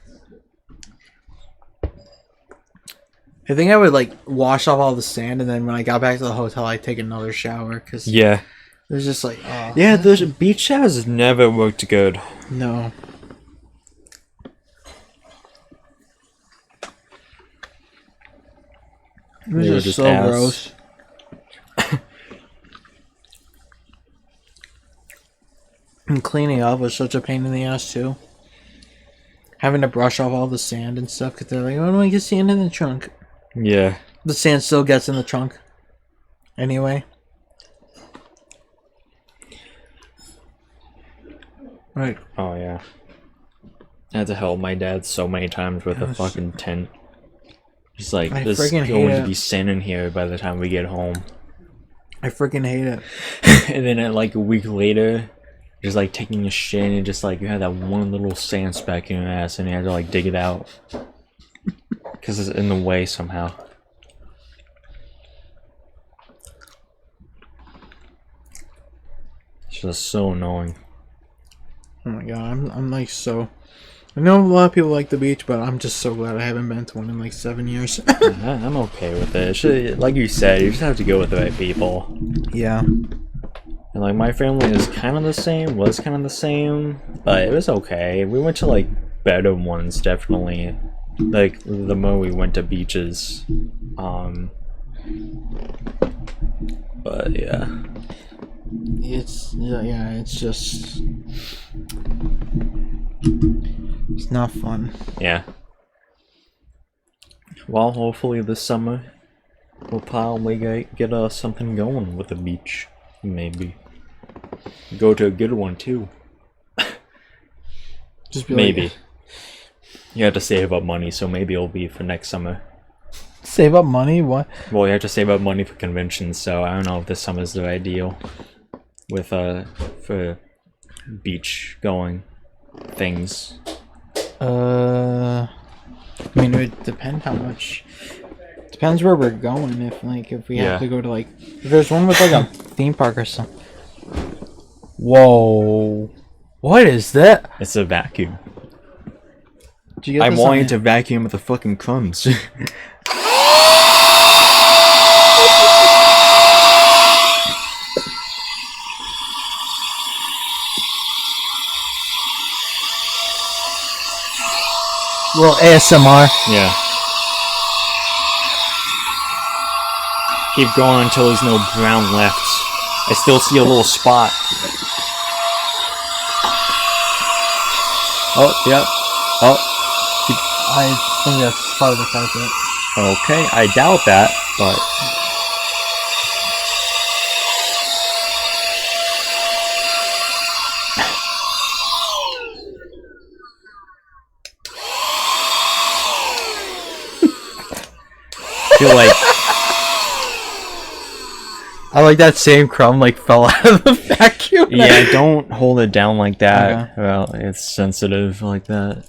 I think I would like wash off all the sand, and then when I got back to the hotel, I'd take another shower because it was just like the beach showers never worked good. No. It was just so gross. And cleaning up was such a pain in the ass too. Having to brush off all the sand and stuff because they're like, "Oh, don't get sand in the trunk." Yeah. The sand still gets in the trunk. Anyway. Right. Oh yeah. I had to help my dad so many times with the fucking tent. Just like, there's going to be sand in here by the time we get home. I freaking hate it. And then like a week later, just like taking a shit and just like you had that one little sand speck in your ass and you had to like dig it out. Because it's in the way somehow. It's just so annoying. Oh my god, I'm like so... I know a lot of people like the beach, but I'm just so glad I haven't been to one in like 7 years. I'm okay with it. Like you said, you just have to go with the right people. Yeah. And like my family is kind of the same, was kind of the same, but it was okay. We went to like better ones, definitely. Like the more we went to beaches. But yeah. It's just... It's not fun. Yeah. Well, hopefully this summer we'll probably get something going with the beach. Maybe. Go to a good one too. Just be maybe. Like, you have to save up money, so maybe it'll be for next summer. Save up money? What? Well, you have to save up money for conventions, so I don't know if this summer's the ideal with for beach going things. I mean, it would depend how much. Depends where we're going. If we have to go to like, if there's one with like a theme park or something. Whoa! What is that? It's a vacuum. Did you get I'm wanting to vacuum with the fucking crumbs. Little ASMR. Yeah. Keep going until there's no brown left. I still see a little spot. Oh, yep. Oh. I think that's part of the carpet. Okay, I doubt that, but... I feel like... I like that same crumb fell out of the vacuum. Yeah, don't hold it down like that. Okay. Well, it's sensitive like that.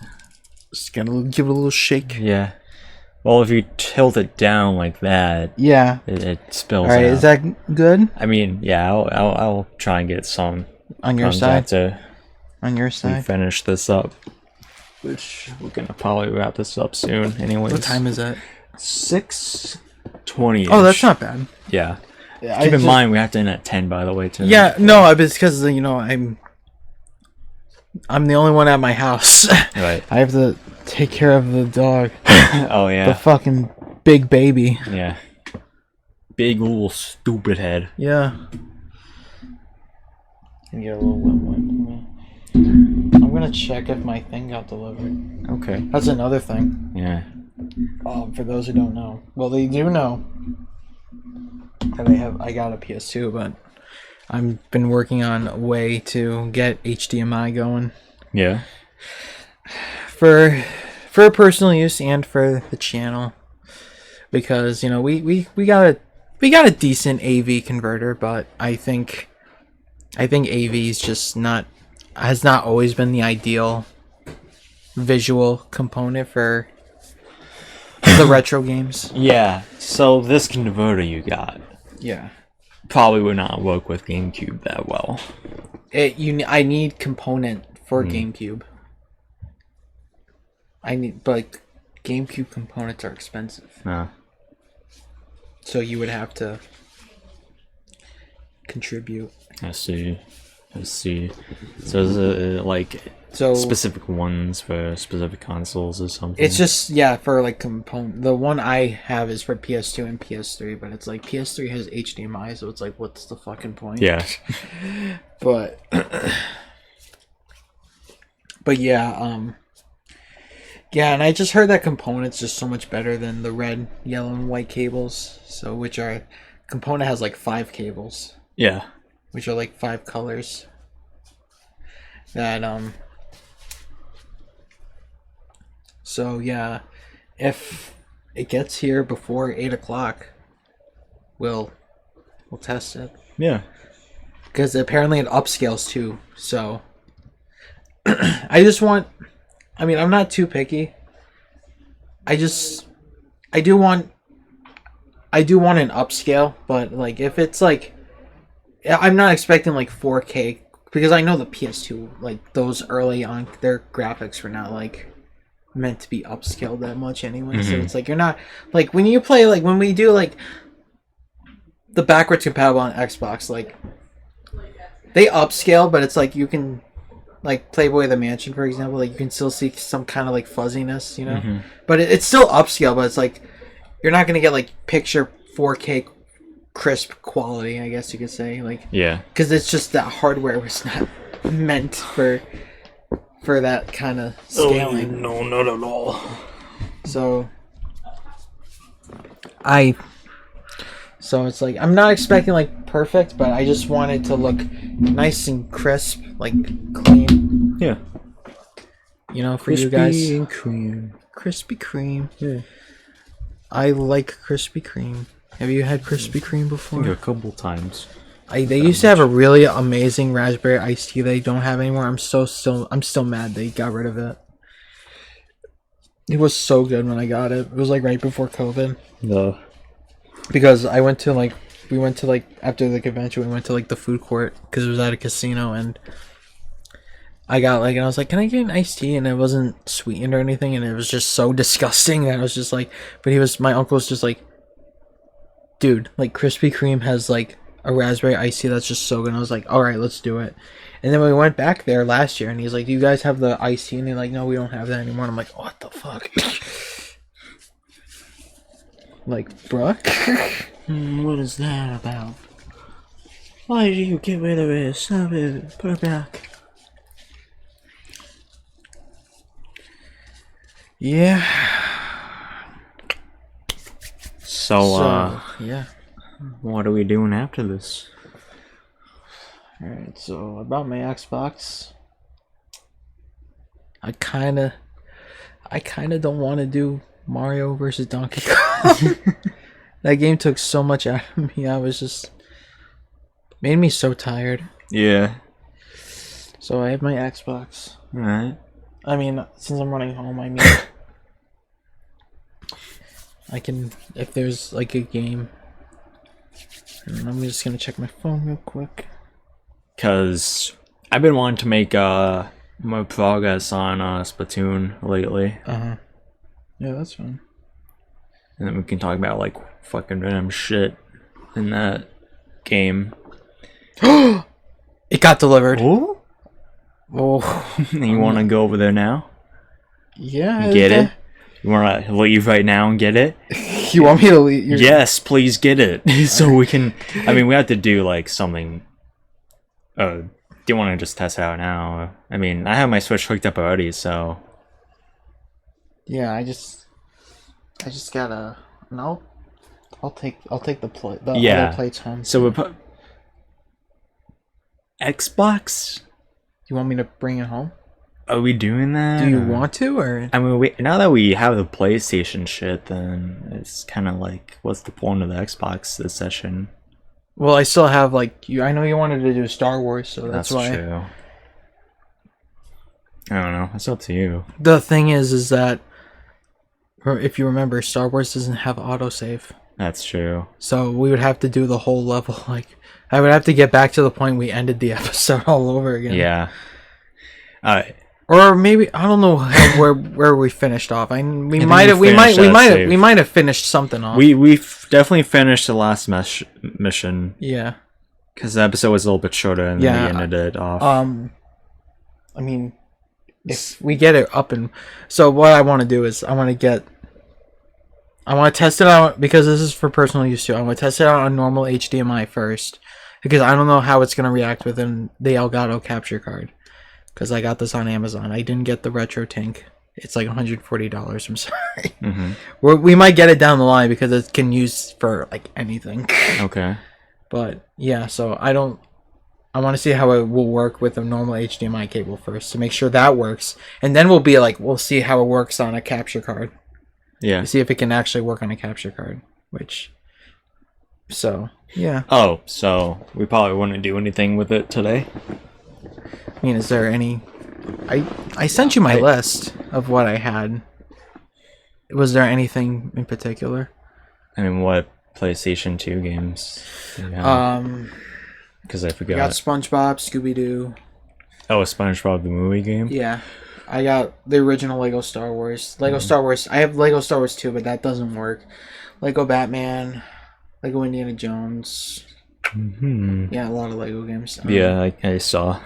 Just gotta give it a little shake. Yeah. Well, if you tilt it down like that, yeah, it spills. All right, out. Is that good? I mean, yeah, I'll try and get some on your side. to on your side. finish this up. which we're gonna probably wrap this up soon. Anyways, What time is it? 6:20. Oh, that's not bad. Yeah. Yeah, Keep in mind we have to end at 10. By the way, too. Yeah, no, it's because I'm the only one at my house. Right. I have to take care of the dog. Oh yeah. The fucking big baby. Yeah. Big ol' stupid head. Yeah. Can you get a little wet wipe for me? I'm gonna check if my thing got delivered. Okay. That's another thing. Yeah. For those who don't know, well, they do know that I got a PS2, but I've been working on a way to get HDMI going. Yeah. For personal use and for the channel, because we got a decent AV converter, but I think AV is just has not always been the ideal visual component for the retro games. Yeah. So this converter you got Yeah. probably would not work with GameCube that well. I need component for GameCube. But GameCube components are expensive. No. So you would have to contribute. I see. So is it like specific ones for specific consoles or something? It's just for like component. The one I have is for PS2 and PS3, but it's like PS3 has HDMI, so it's like, what's the fucking point? Yeah. But yeah, and I just heard that component's just so much better than the red, yellow, and white cables. So component has like 5 cables. Yeah. Which are like 5 colors. That So yeah, if it gets here before 8 o'clock, we'll test it. Yeah. Because apparently it upscales too. So I'm not too picky. I do want an upscale, but like if it's like, I'm not expecting like 4K, because I know the PS2, like those early on, their graphics were not like meant to be upscaled that much anyway. So it's like, you're not like, when you play, like when we do like the backwards compatible on Xbox, like they upscale, but it's like you can, like Playboy the Mansion, for example, like you can still see some kind of like fuzziness, but it's still upscale, but it's like you're not gonna get like picture 4K crisp quality, I guess you could say, like, yeah, because it's just that hardware was not meant for that kind of scaling. No, not at all. So it's like, I'm not expecting like perfect, but I just want it to look nice and crisp, like clean. Yeah. For you guys. Krispy and cream. Krispy Kreme. Yeah. I like Krispy Kreme. Have you had Krispy Kreme before? I think a couple times. They used to have a really amazing raspberry iced tea they don't have anymore. I'm still mad they got rid of it. It was so good when I got it. It was like right before COVID. No. Because we went to after the convention, we went to like the food court because it was at a casino, and I got and I was like, can I get an iced tea? And it wasn't sweetened or anything, and it was just so disgusting that I was just like, my uncle was just like, dude, like Krispy Kreme has like a raspberry iced tea that's just so good. And I was like, all right, let's do it. And then we went back there last year, and he's like, do you guys have the iced tea? And they're like, no, we don't have that anymore. And I'm like, what the fuck? Like, Brooke? What is that about? Why did you get rid of it? Stop it. Put it back. Yeah. So, yeah. What are we doing after this? Alright, so about my Xbox, I kinda don't want to do Mario versus Donkey Kong. That game took so much out of me. I was just made me so tired. Yeah. So I have my Xbox. Alright. I mean, since I'm running home, I can, if there's like a game. And I'm just gonna check my phone real quick. Cause I've been wanting to make my progress on Splatoon lately. Yeah, that's fine. And then we can talk about like fucking random shit in that game. It got delivered. Oh, you want to go over there now? Yeah. Get it? You want to leave right now and get it? You want me to leave? Yes, please get it. So we can. I mean, we have to do like something. Do you want to just test it out now? I mean, I have my Switch hooked up already, so. Yeah, I just gotta. No, I'll take the other plates home. So we put Xbox. You want me to bring it home? Are we doing that? Do you want to, or? I mean, now that we have the PlayStation shit, then it's kind of like, what's the point of the Xbox this session? Well, I still have like you. I know you wanted to do Star Wars, so that's why. True. I don't know. It's up to you. The thing is that if you remember, Star Wars doesn't have autosave. That's true. So we would have to do the whole level. Like, I would have to get back to the point we ended the episode all over again. Yeah. Alright. Or maybe I don't know where we finished off. We might have finished something off. We definitely finished the last mission. Yeah. Because the episode was a little bit shorter, and then we ended it off. I mean, if we get it up and so what I want to do is I want to test it out because this is for personal use too. I want to test it out on normal HDMI first because I don't know how it's gonna react within the Elgato capture card. Because I got this on Amazon. I didn't get the Retro Tank. It's like $140. I'm sorry. Mm-hmm. We might get it down the line because it can use for like anything. Okay. But yeah, so I want to see how it will work with a normal HDMI cable first to make sure that works, and then we'll see how it works on a capture card. Yeah. To see if it can actually work on a capture card. So yeah. Oh, so we probably wouldn't do anything with it today. I mean, is there any... I sent you my list of what I had. Was there anything in particular? I mean, what PlayStation 2 games do you have? Because I forgot. I got SpongeBob, Scooby-Doo. Oh, SpongeBob the movie game? Yeah. I got the original Lego Star Wars. Star Wars. I have Lego Star Wars 2, but that doesn't work. Lego Batman. Lego Indiana Jones. Mm-hmm. Yeah, a lot of Lego games. Yeah, I saw.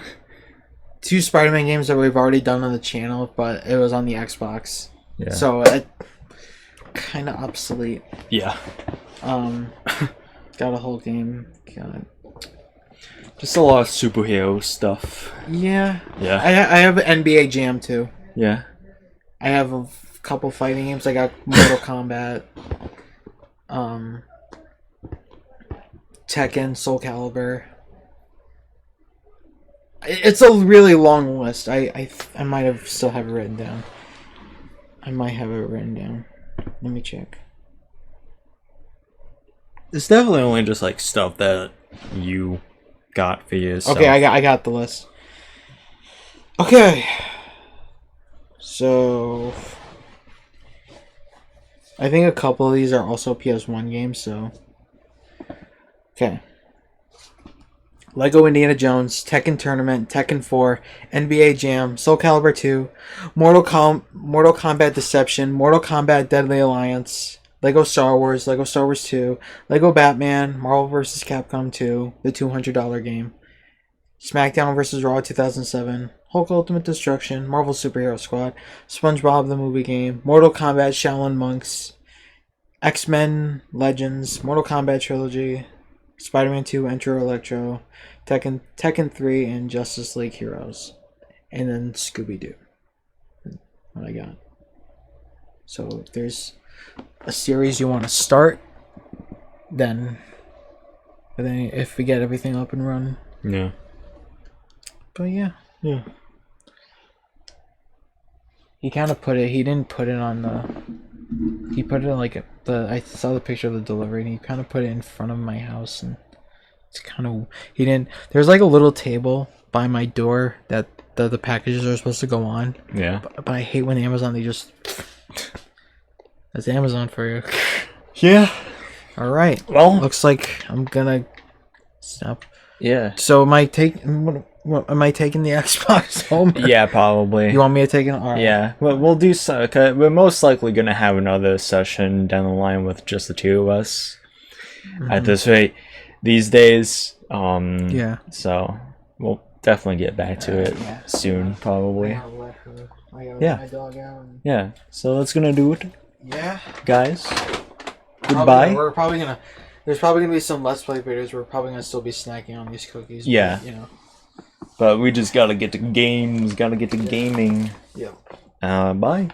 2 Spider-Man games that we've already done on the channel, but it was on the Xbox. Yeah. So it kind of obsolete. Yeah. Got a whole game. Got just a lot of superhero stuff. Yeah. Yeah. I have NBA Jam too. Yeah. I have a couple fighting games. I got Mortal Kombat. Tekken, Soul Calibur. It's a really long list. I might have still have it written down. I might have it written down. Let me check. It's definitely only just like stuff that you got for yourself. Okay, I got the list. Okay. So I think a couple of these are also PS1 games, so okay. Lego Indiana Jones, Tekken Tournament, Tekken 4, NBA Jam, Soul Calibur 2, Mortal Kombat Deception, Mortal Kombat Deadly Alliance, Lego Star Wars 2, Lego Batman, Marvel vs. Capcom 2, the $200 game, SmackDown vs. Raw 2007, Hulk Ultimate Destruction, Marvel Superhero Squad, SpongeBob the movie game, Mortal Kombat Shaolin Monks, X-Men Legends, Mortal Kombat Trilogy, Spider-Man 2, Enter Electro, Tekken 3, and Justice League Heroes. And then Scooby-Doo. What I got. So if there's a series you want to start, then if we get everything up and running. Yeah. But yeah. Yeah. He kind of he didn't put it on he put it like I saw the picture of the delivery and he kind of put it in front of my house and it's kind of, there's like a little table by my door that the packages are supposed to go on. Yeah. But I hate when Amazon, that's Amazon for you. Yeah. All right. Well, looks like I'm gonna stop. Yeah. So am I taking the Xbox home? Yeah, probably. You want me to take it? All right. Yeah, we'll do so. Cause we're most likely gonna have another session down the line with just the two of us. At this rate, these days. Yeah. So we'll definitely get back to it soon, probably. I gotta let Yeah. my dog out. Yeah. So that's gonna do it, Yeah. guys. Goodbye. We're probably gonna. There's probably gonna be some Let's Play videos. We're probably gonna still be snacking on these cookies. Yeah. But, you know. But we just gotta get to games. Gotta get to gaming. Yep. Bye.